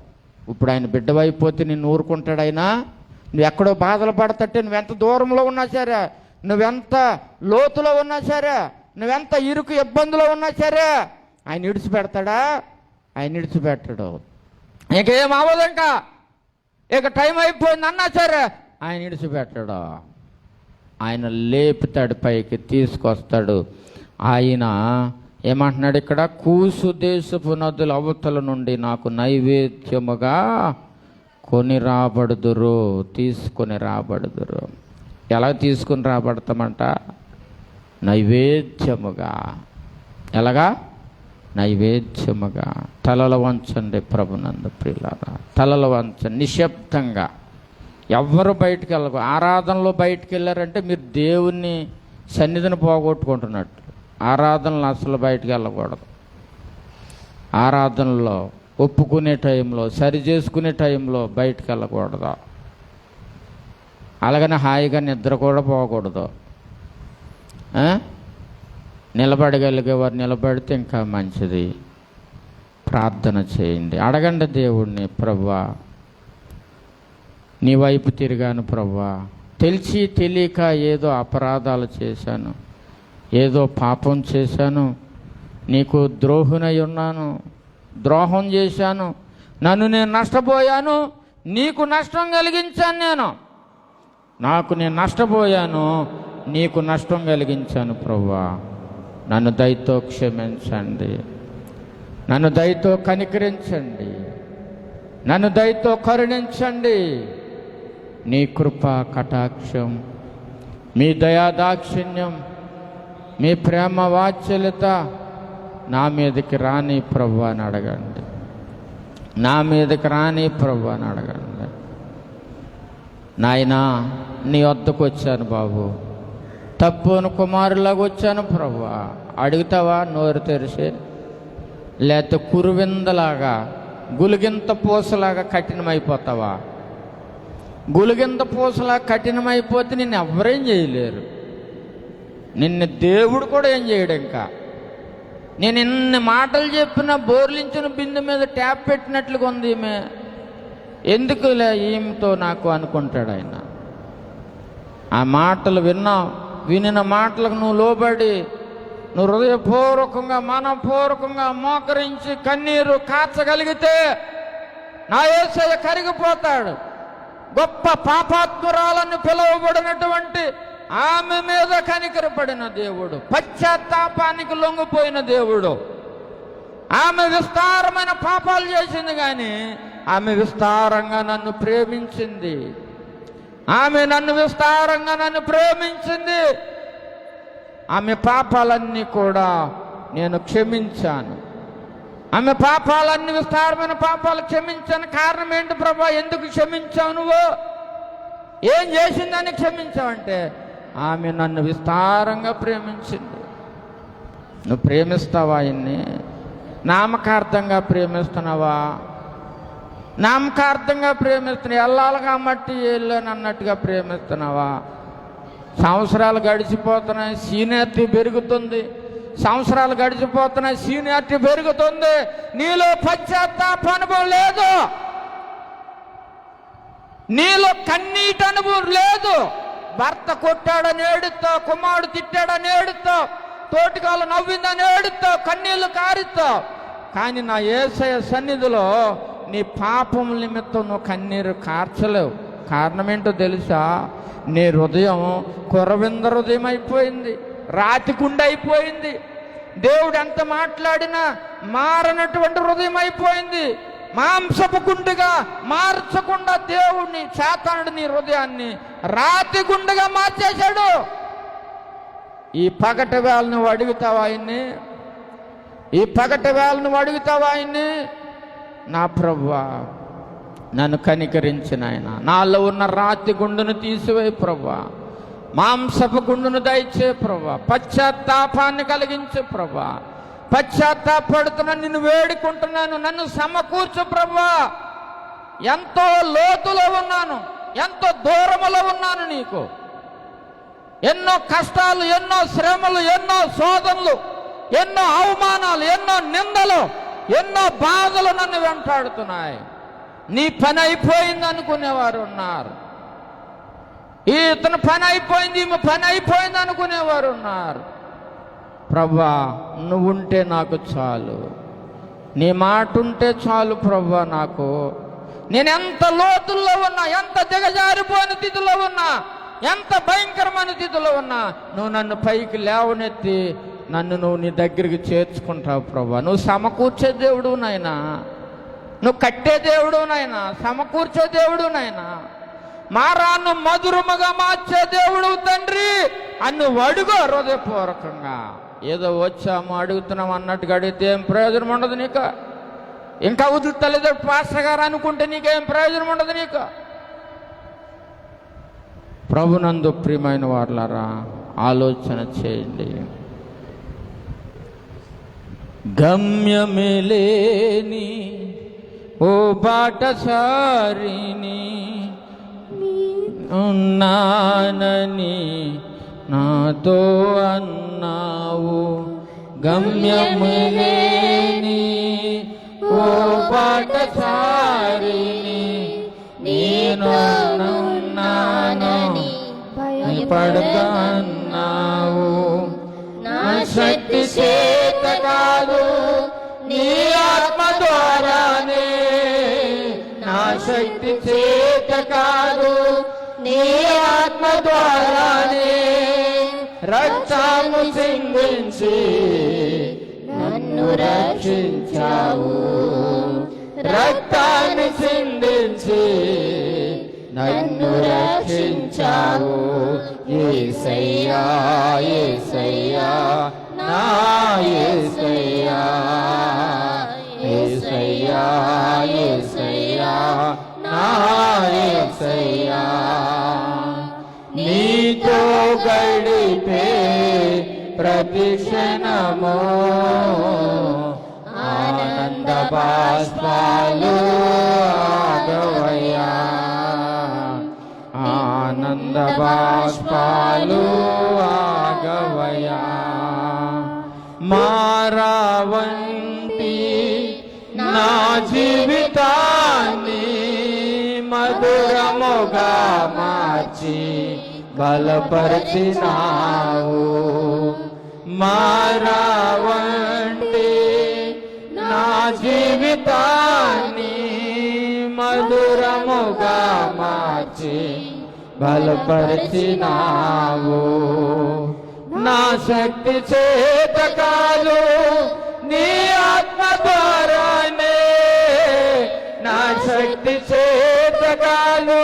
ఇప్పుడు ఆయన బిడ్డవైపోతే నిన్ను ఊరుకుంటాడు ఆయన? నువ్వు ఎక్కడో బాధలు పడతట్టే, నువ్వెంత దూరంలో ఉన్నా సరే, నువ్వెంత లోతులో ఉన్నా సరే, నువ్వెంత ఇరుకు ఇబ్బందులో ఉన్నా సరే, ఆయన విడిచిపెడతాడా? ఆయన విడిచిపెట్టడు. ఇంకేం అవ్వదు, ఇక టైం అయిపోయింది అన్నా సరే ఆయన విడిచిపెట్టడు. ఆయన లేపుతాడు, పైకి తీసుకొస్తాడు. ఆయన ఏమంటున్నాడు ఇక్కడ? కూసు దేశపు నదుల అవతల నుండి నాకు నైవేద్యముగా కొని రాబడుదురు, తీసుకొని రాబడుదురు. ఎలా తీసుకుని రాబడతామంట? నైవేద్యముగా. ఎలాగా? నైవేద్యముగా. తలలు వంచండి ప్రభునందు ప్రియులారా, తలలు వంచండి నిశ్శబ్దంగా. ఎవ్వరు బయటికి వెళ్ళకు. ఆరాధనలో బయటికి వెళ్ళారంటే మీరు దేవుణ్ణి సన్నిధిని పోగొట్టుకుంటున్నట్టు. ఆరాధనలు అసలు బయటికి వెళ్ళకూడదు. ఆరాధనలో ఒప్పుకునే టైంలో, సరి చేసుకునే టైంలో బయటికి వెళ్ళకూడదు. అలాగనే హాయిగా నిద్ర కూడా పోకూడదు. నిలబడగలిగేవారు నిలబడితే ఇంకా మంచిది. ప్రార్థన చేయండి, అడగండి దేవుణ్ణి. ప్రభువా నీ వైపు తిరిగాను ప్రభువా, తెలిసి తెలియక ఏదో అపరాధాలు చేశాను, ఏదో పాపం చేశాను, నీకు ద్రోహునై ఉన్నాను, ద్రోహం చేశాను, నన్ను నేను నష్టపోయాను, నీకు నష్టం కలిగించాను, నేను నష్టపోయాను, నీకు నష్టం కలిగించాను ప్రభువా. నన్ను దయతో క్షమించండి, నన్ను దయతో కనికరించండి, నన్ను దయతో కరుణించండి. నీ కృపా కటాక్షం, మీ దయాదాక్షిణ్యం, మీ ప్రేమ వాత్సల్యత నా మీదకి రాని ప్రభువా అని అడగండి. నా మీదకి రాని ప్రభువా అని అడగండి. నాయనా నీ వద్దకు వచ్చాను బాబు, తప్పును కుమారులాగా వచ్చాను ప్రభువా. అడుగుతావా నోరు తెరిచి? లేకపోతే కురువిందలాగా గులిగింత పూసలాగా కఠినమైపోతావా? గులిగింత పూసలా కఠినమైపోతే నిన్ను ఎవరేం చేయలేరు. నిన్ను దేవుడు కూడా ఏం చేయడు. ఇంకా నేను ఎన్ని మాటలు చెప్పినా బోర్లించిన బిందె మీద ట్యాప్ పెట్టినట్లుగా ఉంది ఈమె, ఎందుకులే ఈమెతో నాకు అనుకుంటాడు ఆయన. ఆ మాటలు వినిన మాటలకు నువ్వు లోబడి, నువ్వు హృదయపూర్వకంగా మనపూర్వకంగా మోకరించి కన్నీరు కార్చగలిగితే నా యేసయ్య కరిగిపోతాడు. గొప్ప పాపాత్మురాలని పిలువబడినటువంటి ఆమె మీద కనికరపడిన దేవుడు, పశ్చాత్తాపానికి లొంగిపోయిన దేవుడు. ఆమె విస్తారమైన పాపాలు చేసింది, కానీ ఆమె విస్తారంగా నన్ను ప్రేమించింది. ఆమె నన్ను విస్తారంగా ప్రేమించింది. ఆమె పాపాలన్నీ కూడా నేను క్షమించాను. ఆమె పాపాలన్నీ, విస్తారమైన పాపాలు క్షమించాను. కారణం ఏంటి ప్రభా? ఎందుకు క్షమించావు? నువ్వు ఏం చేసిందని క్షమించావంటే ఆమె నన్ను విస్తారంగా ప్రేమించింది. నువ్వు ప్రేమిస్తావా? ఆయన్ని నామకార్థంగా ప్రేమిస్తున్నావా? నామకార్థంగా ప్రేమిస్తున్నావు, ఎల్లాలుగా మట్టి వెళ్ళని అన్నట్టుగా ప్రేమిస్తున్నావా? సంవత్సరాలు గడిచిపోతున్నాయి, సీనియారిటీ పెరుగుతుంది. సంవత్సరాలు గడిచిపోతున్నాయి, సీనియారిటీ పెరుగుతుంది. నీలో పశ్చాత్తాప అనుభవం లేదు, నీలో కన్నీటి అనుభవం లేదు. భర్త కొట్టాడని ఏడుతావు, కుమారుడు తిట్టాడని ఏడుతావు, తోటికాలు నవ్విందని ఏడుతావు, కన్నీళ్లు కారుతావు. కానీ నా యేసయ్య సన్నిధిలో నీ పాపం నిమిత్తం నువ్వు కన్నీరు కార్చలేవు. కారణం ఏంటో తెలుసా? నీ హృదయం కొరవింద హృదయం అయిపోయింది, రాతి గుండె అయిపోయింది. దేవుడు ఎంత మాట్లాడినా మారనటువంటి హృదయం అయిపోయింది. మాంసపు గుండెగా మార్చకుండా దేవుడిని, సాతానుడు నీ హృదయాన్ని రాతి గుండెగా మార్చేశాడు. ఈ పగటి వేళ నువ్వు అడుగుతావా ఆయన్ని? ఈ పగటి వేళ నువ్వు అడుగుతావా ఆయన్ని? నా ప్రభువా, నన్ను కనికరించిన ఆయన, నాలో ఉన్న రాతి గుండెను తీసివేయి ప్రభువా, మాంసపు గుండెను దయచే ప్రభువా, పశ్చాత్తాపాన్ని కలిగించే ప్రభువా, పశ్చాత్తాపడుతున్నా నిన్ను వేడుకుంటున్నాను, నన్ను సమకూర్చు ప్రభువా. ఎంతో లోతులో ఉన్నాను, ఎంతో దూరములో ఉన్నాను నీకు. ఎన్నో కష్టాలు, ఎన్నో శ్రమలు, ఎన్నో శోధనలు, ఎన్నో అవమానాలు, ఎన్నో నిందలు, ఎన్నో బాధలు నన్ను వెంటాడుతున్నాయి. నీ పని అయిపోయింది అనుకునేవారు ఉన్నారు, ఇతని పని అయిపోయింది, ఈమె పని అయిపోయింది అనుకునేవారు ఉన్నారు. ప్రభువా, నువ్వుంటే నాకు చాలు, నీ మాట ఉంటే చాలు ప్రభువా. నాకు నేను ఎంత లోతుల్లో ఉన్నా, ఎంత దిగజారిపోయిన స్థితిలో ఉన్నా, ఎంత భయంకరమైన స్థితిలో ఉన్నా, నువ్వు నన్ను పైకి లేవనెత్తి నన్ను నువ్వు నీ దగ్గరికి చేర్చుకుంటావు ప్రభువా. నువ్వు సమకూర్చే దేవుడు నాయనా, నువ్వు కట్టే దేవుడు నాయనా, సమకూర్చే దేవుడు నాయనా, మారాను మధురముగా మార్చే దేవుడు తండ్రి అన్ను అడుగు హృదయపూర్వకంగా. ఏదో వచ్చాము అడుగుతున్నాం అన్నట్టుగా అడిగితే ఏం ప్రయోజనం ఉండదు నీకు. ఇంకా వదులుతలేదు పాస్టర్ గారు అనుకుంటే నీకేం ప్రయోజనం ఉండదు నీకు. ప్రభునందు ప్రియమైన వారులారా, ఆలోచన చేయండి. గమ్యమేలేని ఓ బాటసారిని ఉన్నానని నాతో అన్నావు. గమ్యమేలేని ఓ బాటసారిని నేనున్నానని భయపడకన్నావు. నా శక్తి చేత కాదు, నీ ఆత్మ ద్వారానే. నా శక్తి చేత కాదు, నీ ఆత్మ ద్వారానే. రక్తము సిందించి నన్ను రక్షించావు. రక్తాన్ని సిందించి నన్ను రక్షించావు. యేసయ్యా, యేసయ్యా, నా యేసయ్యా, యేసయ్యా, యేసయ్యా, నా యేసయ్యా. యేసయ్యా నీతో గడిపే ప్రతి క్షణము ఆనంద బాష్పాలు ఆగవయ్యా ఆనంద బాష్పాలు ఆగవయ్యా మారావంటి నా జీవితాన్ని మధురముగా మార్చి బలపరిచినావు మారావంటి నా జీవితాన్ని మధురముగా మార్చి బలపరిచినావు నా శక్తి చేత కాదు నీ ఆత్మ ద్వారానే నా శక్తి చేత కాదు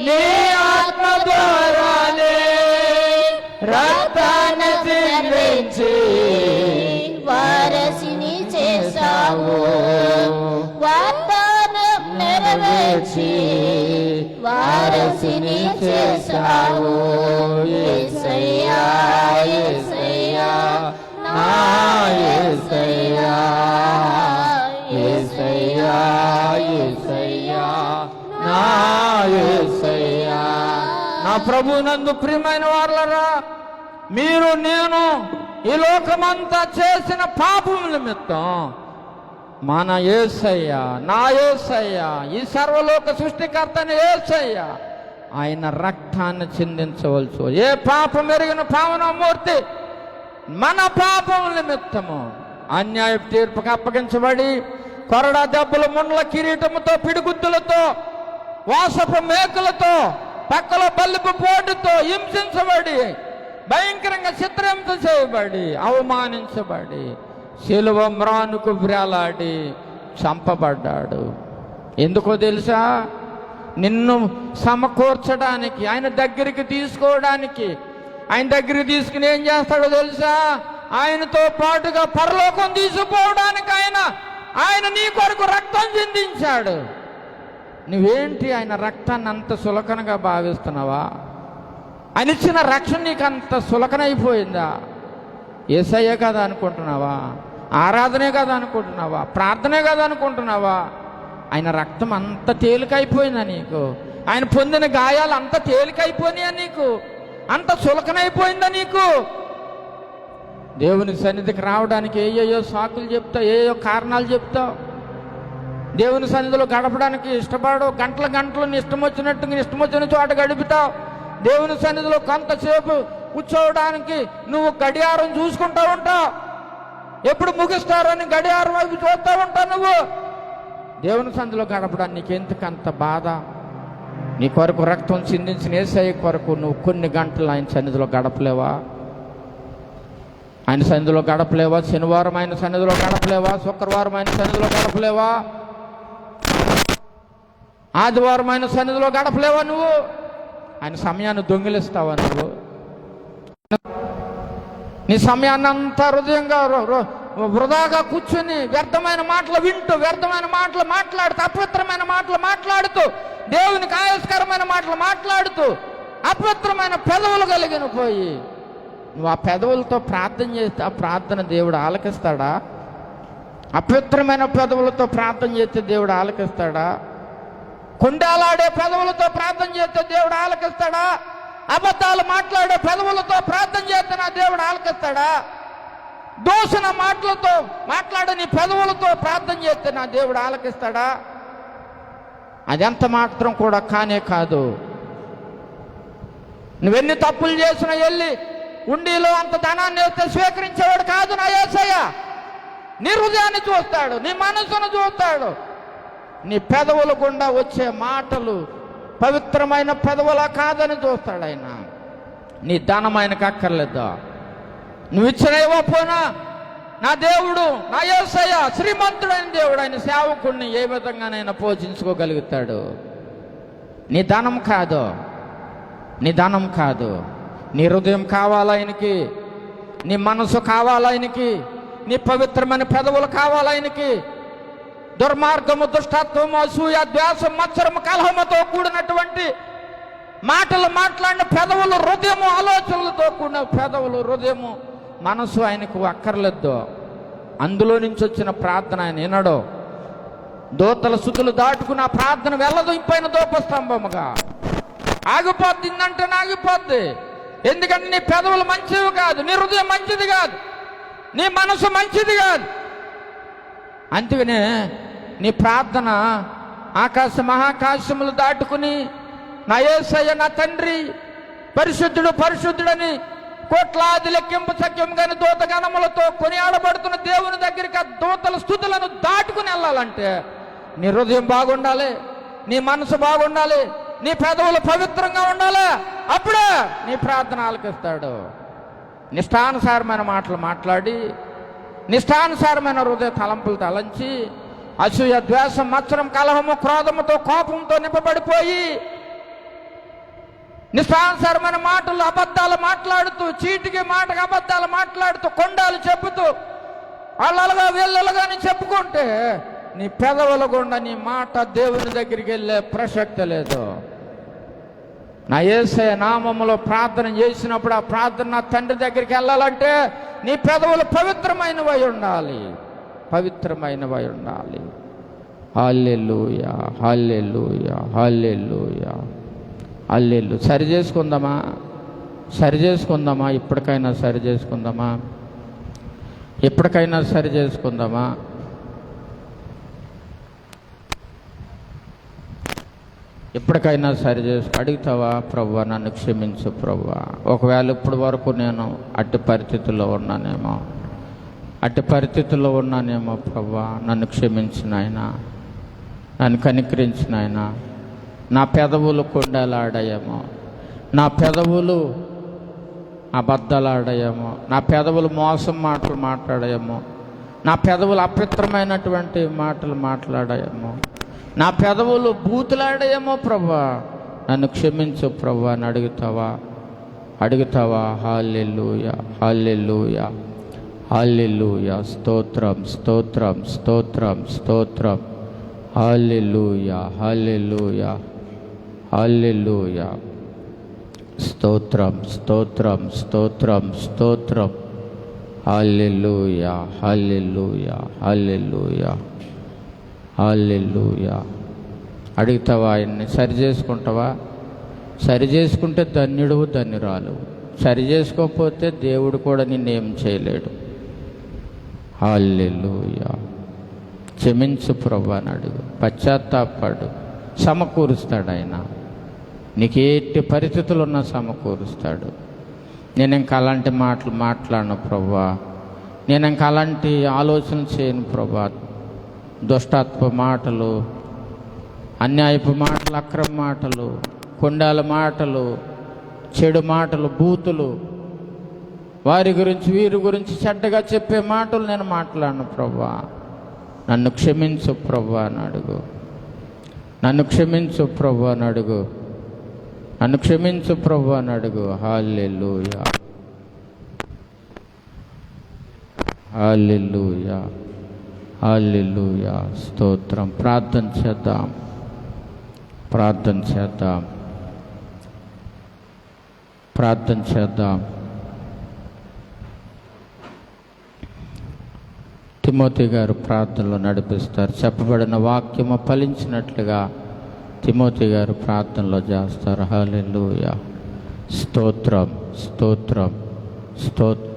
నీ ఆత్మ ద్వారానే రక్తాన్ని చిందించి వారసిని చేసావు వాగ్దానం నెరవేర్చి వారసిని చేసావు యేసయ్యా యేసయ్యా నా యేసయ్యా యేసయ్యా యేసయ్యా నా యేసయ్యా నా ప్రభు నందు ప్రియమైన వారలారా మీరు నేను ఈ లోకమంతా చేసిన పాపం నిమిత్తం మన యేసయ్య నా యేసయ్య ఈ సర్వలోక సృష్టికర్తని యేసయ్య ఆయన రక్తాన్ని చిందించవలసి ఏ పాపం ఎరిగిన పావనమూర్తి మన పాపం నిమిత్తము అన్యాయ తీర్పుకు అప్పగించబడి కొరడా దెబ్బలు ముండ్ల కిరీటముతో పిడిగుద్దులతో వాసపు మేకులతో పక్కలో బల్లిపు పోటుతో హింసించబడి భయంకరంగా చిత్రహింస చేయబడి అవమానించబడి శిలువ మ్రానుకు వ్రేలాడి చంపబడ్డాడు. ఎందుకో తెలుసా? నిన్ను సమకూర్చడానికి, ఆయన దగ్గరికి తీసుకోవడానికి. ఆయన దగ్గరికి తీసుకుని ఏం చేస్తాడో తెలుసా? ఆయనతో పాటుగా పరలోకం తీసుకుపోవడానికి ఆయన నీ కొరకు రక్తం చిందించాడు. నువ్వేంటి ఆయన రక్తాన్ని అంత సులకనగా భావిస్తున్నావా? ఆయన ఇచ్చిన రక్షణ నీకు అంత సులకనైపోయిందా? యేసయ్యే కదా అనుకుంటున్నావా? ఆరాధనే కదా అనుకుంటున్నావా? ప్రార్థనే కదా అనుకుంటున్నావా? ఆయన రక్తం అంత తేలికైపోయిందా నీకు? ఆయన పొందిన గాయాలు అంత తేలికైపోయినాయా నీకు? అంత చులకనైపోయిందా నీకు? దేవుని సన్నిధికి రావడానికి ఏయో సాకులు చెప్తావు, ఏయో కారణాలు చెప్తావు. దేవుని సన్నిధిలో గడపడానికి ఇష్టపడవు. గంటల గంటలు నీ ఇష్టం వచ్చిన చోట గడుపుతావు. దేవుని సన్నిధిలో కొంతసేపు కూర్చోవడానికి నువ్వు గడియారం చూసుకుంటూ ఉంటావు. ఎప్పుడు ముగిస్తారని గడియారం వైపు చూస్తూ ఉంటావు. నువ్వు దేవుని సన్నిధిలో గడపడానికి నీకెందుకంత బాధ? నీ కొరకు రక్తం చిందించిన యేసయ్య కొరకు నువ్వు కొన్ని గంటలు ఆయన సన్నిధిలో గడపలేవా? ఆయన సన్నిధిలో గడపలేవా? శనివారం ఆయన సన్నిధిలో గడపలేవా? శుక్రవారం ఆయన సన్నిధిలో గడపలేవా? ఆదివారం ఆయన సన్నిధిలో గడపలేవా? నువ్వు ఆయన సమయాన్ని దొంగిలిస్తావా? నువ్వు నీ సమయాన్ని అంతా హృదయంగా వృధాగా కూర్చొని వ్యర్థమైన మాటలు వింటూ, వ్యర్థమైన మాటలు మాట్లాడుతూ, అపవిత్రమైన మాటలు మాట్లాడుతూ, దేవునికి ఆయాస్కరమైన మాటలు మాట్లాడుతూ, అపవిత్రమైన పెదవులు కలిగిన పోయి నువ్వు ఆ పెదవులతో ప్రార్థన చేస్తే ఆ ప్రార్థన దేవుడు ఆలకిస్తాడా? అపవిత్రమైన పెదవులతో ప్రార్థన చేస్తే దేవుడు ఆలకిస్తాడా? కొండాలాడే పెదవులతో ప్రార్థన చేస్తే దేవుడు ఆలకిస్తాడా? అబద్ధాలు మాట్లాడే పెదవులతో ప్రార్థన చేస్తే నా దేవుడు ఆలకిస్తాడా? దూషణ మాటలతో మాట్లాడే నీ పెదవులతో ప్రార్థన చేస్తే నా దేవుడు ఆలకిస్తాడా? అదెంత మాత్రం కూడా కానే కాదు. నువ్వెన్ని తప్పులు చేసినా వెళ్ళి ఉండిలో అంత ధనాన్ని వేస్తే స్వీకరించేవాడు కాదు నా యేసయ్య. నీ హృదయాన్ని చూస్తాడు, నీ మనసును చూస్తాడు. నీ పెదవుల గుండా వచ్చే మాటలు పవిత్రమైన పెదవులా కాదని చూస్తాడు ఆయన. నీ ధనం ఆయనకు అక్కర్లేదా? నువ్వు ఇచ్చిన ఇవ్వపోనా నా దేవుడు, నా యేసయ్య శ్రీమంతుడైన దేవుడు. ఆయన సేవకుడిని ఏ విధంగానైనా పోషించుకోగలుగుతాడు. నీ ధనం కాదు, నీ ధనం కాదు. నీ హృదయం కావాలా ఆయనకి, నీ మనసు కావాలా ఆయనకి, నీ పవిత్రమైన పెదవులు కావాలా ఆయనకి. దుర్మార్గము, దుష్టత్వము, అసూయ, ద్వేషం, మత్సరము, కలహముతో కూడినటువంటి మాటలు మాట్లాడిన పెదవులు, హృదయము, ఆలోచనలతో కూడిన పెదవులు, హృదయము, మనసు ఆయనకు అక్కర్లేదు. అందులో నుంచి వచ్చిన ప్రార్థన ఆయన వినడు. దూతల స్తుతులు దాటుకుని ఆ ప్రార్థన వెళ్ళదు ఇంపైన ధూపస్తంభముగా. ఆగిపోద్దిందంటే ఆగిపోద్ది. ఎందుకంటే నీ పెదవులు మంచివి కాదు, నీ హృదయం మంచిది కాదు, నీ మనసు మంచిది కాదు. అందుకనే నీ ప్రార్థన ఆకాశ మహాకాశములు దాటుకుని నా యేసయ్య నా తండ్రి పరిశుద్ధుడు పరిశుద్ధుడని కోట్లాది లెక్కింపు సఖ్యం కానీ దూతగణములతో కొనియాడబడుతున్న దేవుని దగ్గరికి ఆ దూతల స్తుతులను దాటుకుని వెళ్ళాలంటే నీ హృదయం బాగుండాలి, నీ మనసు బాగుండాలి, నీ పెదవులు పవిత్రంగా ఉండాలి. అప్పుడే నీ ప్రార్థన ఆలకిస్తాడు. నిష్టానుసారమైన మాటలు మాట్లాడి, నిష్టానుసారమైన హృదయ తలంపులు తలంచి, అసూయ, ద్వేషం, మత్సరం, కలహము, క్రోధముతో, కోపంతో నింపబడిపోయి నిష్టానుసారమైన మాటలు, అబద్ధాలు మాట్లాడుతూ, చీటికి మాటకు అబద్ధాలు మాట్లాడుతూ, కొండాలు చెబుతూ, వాళ్ళగా వీళ్ళలుగా అని చెప్పుకుంటే నీ పెదవుల గుండా నీ మాట దేవుని దగ్గరికి వెళ్ళే ప్రసక్తి లేదు. నా యేసయ్య నామములో ప్రార్థన చేసినప్పుడు ఆ ప్రార్థన నా తండ్రి దగ్గరికి వెళ్ళాలంటే నీ పెదవులు పవిత్రమైనవై ఉండాలి, పవిత్రమైనవై ఉండాలి. హల్లెలూయా, హల్లెలూయా, హల్లెలూయా, హల్లెలూయా. సరి చేసుకుందామా, సరి చేసుకుందామా, ఇప్పటికైనా సరి చేసుకుందామా, ఇప్పటికైనా సరి చేసుకుందామా. ఎప్పటికైనా సరి అడుగుతావా, ప్రభువా నన్ను క్షమించు ప్రభువా. ఒకవేళ ఇప్పటి వరకు నేను అట్టి పరిస్థితుల్లో ఉన్నానేమో, అట్టి పరిస్థితుల్లో ఉన్నానేమో ప్రభువా, నన్ను క్షమించిన ఆయన, నన్ను కనికరించిన ఆయన. నా పెదవులు కొండలాడాయేమో, నా పెదవులు అబద్ధాలాడాయేమో, నా పెదవులు మోసం మాటలు మాట్లాడాయేమో, నా పెదవులు అపవిత్రమైనటువంటి మాటలు మాట్లాడాయేమో, నా పెదవులు బూతులాడాయేమో ప్రభువా, నన్ను క్షమించు ప్రభువా అని అడుగుతావా, అడుగుతావా? హల్లెలూయా, హల్లెలూయా, హల్లెలూయా. స్తోత్రం, స్తోత్రం, స్తోత్రం, స్తోత్రం. హల్లెలూయా, హల్లెలూయా, హల్లెలూయా. స్తోత్రం, స్తోత్రం, స్తోత్రం, స్తోత్రం. హల్లెలూయా, హల్లెలూయా, హల్లెలూయా, హల్లెలూయా. అడుగుతావా? ఆయన్ని సరి చేసుకుంటావా? సరి చేసుకుంటే ధన్యుడు, ధన్యురాలు. సరి చేసుకోకపోతే దేవుడు కూడా నిన్నేం చేయలేడు. హల్లెలూయా. క్షమించు ప్రభు అని అడుగు, పశ్చాత్తాపడు, సమకూరుస్తాడు ఆయన. నీకు ఎట్టి పరిస్థితులు ఉన్నా సమకూరుస్తాడు. నేను ఇంకా అలాంటి మాటలు మాట్లాడను ప్రభువా, నేను ఇంకా అలాంటి ఆలోచన చేయను ప్రభువా. దుష్టత్వ మాటలు, అన్యాయపు మాటలు, అక్రమ మాటలు, కొండాల మాటలు, చెడు మాటలు, బూతులు, వారి గురించి వీరి గురించి చెడ్డగా చెప్పే మాటలు నేను మాట్లాడను ప్రభువా. నన్ను క్షమించు ప్రభువా అని అడుగు, నన్ను క్షమించు ప్రభువా అని అడుగు, నన్ను క్షమించు ప్రభువా అని అడుగు. హల్లెలూయా, హల్లెలూయా, హల్లెలూయా. స్తోత్రం. ప్రార్థన చేద్దాం, ప్రార్థన చేద్దాం, ప్రార్థన చేద్దాం. తిమోతి గారు ప్రార్థనలో నడిపిస్తారు. చెప్పబడిన వాక్యము ఫలించినట్లుగా తిమోతి గారు ప్రార్థనలో చేస్తారు. హల్లెలూయా. స్తోత్రం, స్తోత్రం, స్తోత్రం.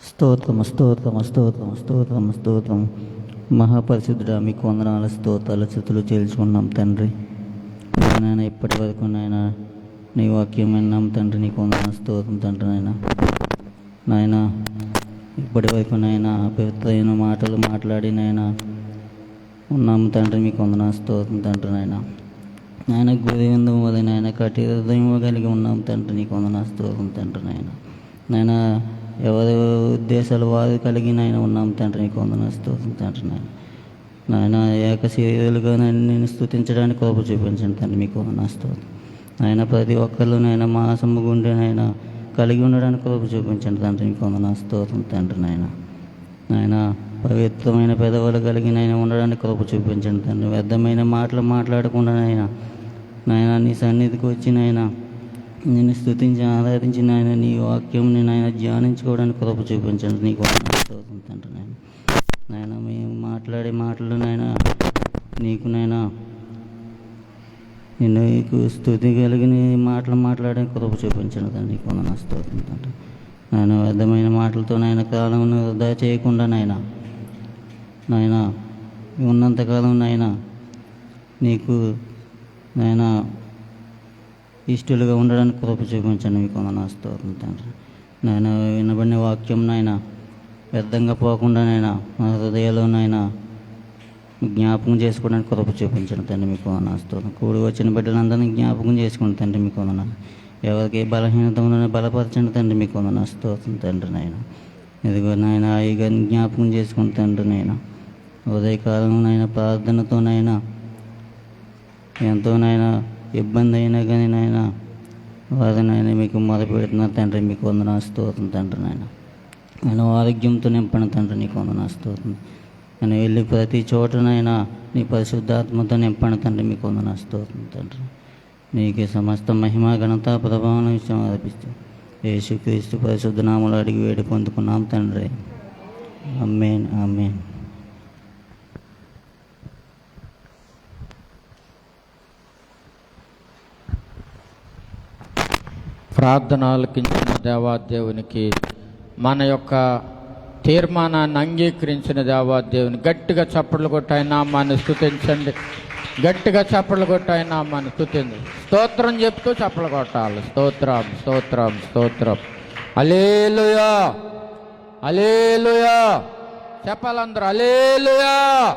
స్తోత్రము, స్తోత్రము, స్తోత్రము, స్తోత్రము, స్తోత్రము. మహాపరిశుద్ధుడా, మీకు వందనాల స్తోత్రాల స్తుతులు చేర్చుకున్నాం తండ్రి. నాయన ఇప్పటి వరకు నాయన నీ వాక్యం విన్నాం తండ్రి, నీకు వందనాల స్తోత్రం తండ్రి. నాయన ఇప్పటి వరకు నాయన పవిత్రమైన మాటలు మాట్లాడి నాయన ఉన్నాము తండ్రి, మీకు వందనాల స్తోత్రం తండ్రి. నాయన గురివిందం వది నాయన కఠిన హృదయం కలిగి ఉన్నాం తండ్రి, నీకు వందనాల స్తోత్రం తండ్రి. నాయన ఎవరి ఉద్దేశాలు వారు కలిగి నాయన ఉన్నాం తండ్రి, నీకు వందనాల స్తోత్రం తండ్రి. నాయన ఏక శరీరులుగా నేను స్తుతించడానికి కృప చూపించండి తండ్రి, మీకు వందనాల స్తోత్రం. ఆయన ప్రతి ఒక్కళ్ళు నాయన మాసము గుండె నాయన కలిగి ఉండడానికి కృప చూపించండి తండ్రి. మీకు వందనాలు స్తోత్రం తండ్రి. నాయన పవిత్రమైన పెదవులు కలిగి నాయన ఉండడానికి కృప చూపించండి తండ్రి. వ్యర్థమైన మాటలు మాట్లాడకుండా నాయన నీ సన్నిధికి వచ్చి నాయన నిన్ను స్తుతించి ఆరాధించి నాయన నీ వాక్యంని నాయన ధ్యానించుకోవడానికి కృప చూపించండి. నీకు వందనాలు స్తోత్రం తండ్రి. నాయన మేము మాట్లాడే మాటలు నాయన నీకు నాయన నీకు స్తుతి కలిగిన మాటలు మాట్లాడడానికి కృప చూపించండి తండ్రి. నీకు వందనాలు స్తోత్రం తండ్రి. నాయన వ్యర్థమైన మాటలతో నాయన కాలం వృధా చేయకుండా నాయన ఉన్నంతకాలం నాయన నీకు నాయన ఇష్టలుగా ఉండడానికి కృప చూపించండి. మీకు వందనాలు స్తోత్రం తండ్రి. నాయన వినబడిన వాక్యం నాయన వ్యర్థంగా పోకుండా నాయన మన హృదయంలో నాయన జ్ఞాపకం చేసుకోవడానికి కృప చూపించండి తండ్రి. మీకు వందనాలు స్తోత్రం. కూడి వచ్చిన బిడ్డలందరినీ జ్ఞాపకం చేసుకోండి తండ్రి. మీకు వందనాలు. ఎవరికి బలహీనత ఉందని బలపరచండి తండ్రి. మీకు వందనాలు స్తోత్రం తండ్రి. ఇదిగో నాయన హాయిగా జ్ఞాపకం చేసుకుని తండ్రి. ఉదయకాలం ప్రార్థనతో ఎంతో ఇబ్బంది అయినా కానీ వారు మీకు మొదలుపెడుతున్నారు తండ్రి. మీకు వందనాలు స్తోత్రం తండ్రి. ఆరోగ్యంతో నింపండి తండ్రి. నీకు వందనాలు స్తోత్రం. నేను వెళ్ళి ప్రతి చోట నీ పరిశుద్ధాత్మతో నింపండి తండ్రి. మీకు వందనాలు స్తోత్రం తండ్రి. నీకే సమస్త మహిమ ఘనత ప్రభావం విషయం అర్పిస్తూ యేసుక్రీస్తు పరిశుద్ధ నామములో అడిగి వేడి పొందుకున్నాం తండ్రి. ఆమేన్. ఆమేన్. ప్రార్థన ఆలకించిన దేవాదేవునికి, మన యొక్క తీర్మానాన్ని అంగీకరించిన దేవాదేవుని గట్టిగా చప్పట్లు కొట్టి ఆయన నామాన్ని స్తుతించండి. గట్టిగా చప్పట్లు కొట్టి ఆయన నామాన్ని స్తుతించండి. స్తోత్రం చెప్తూ చప్పట్లు కొట్టాలి. స్తోత్రం, స్తోత్రం, స్తోత్రం. హల్లెలూయా, హల్లెలూయా చెప్పాలందరూ. హల్లెలూయా.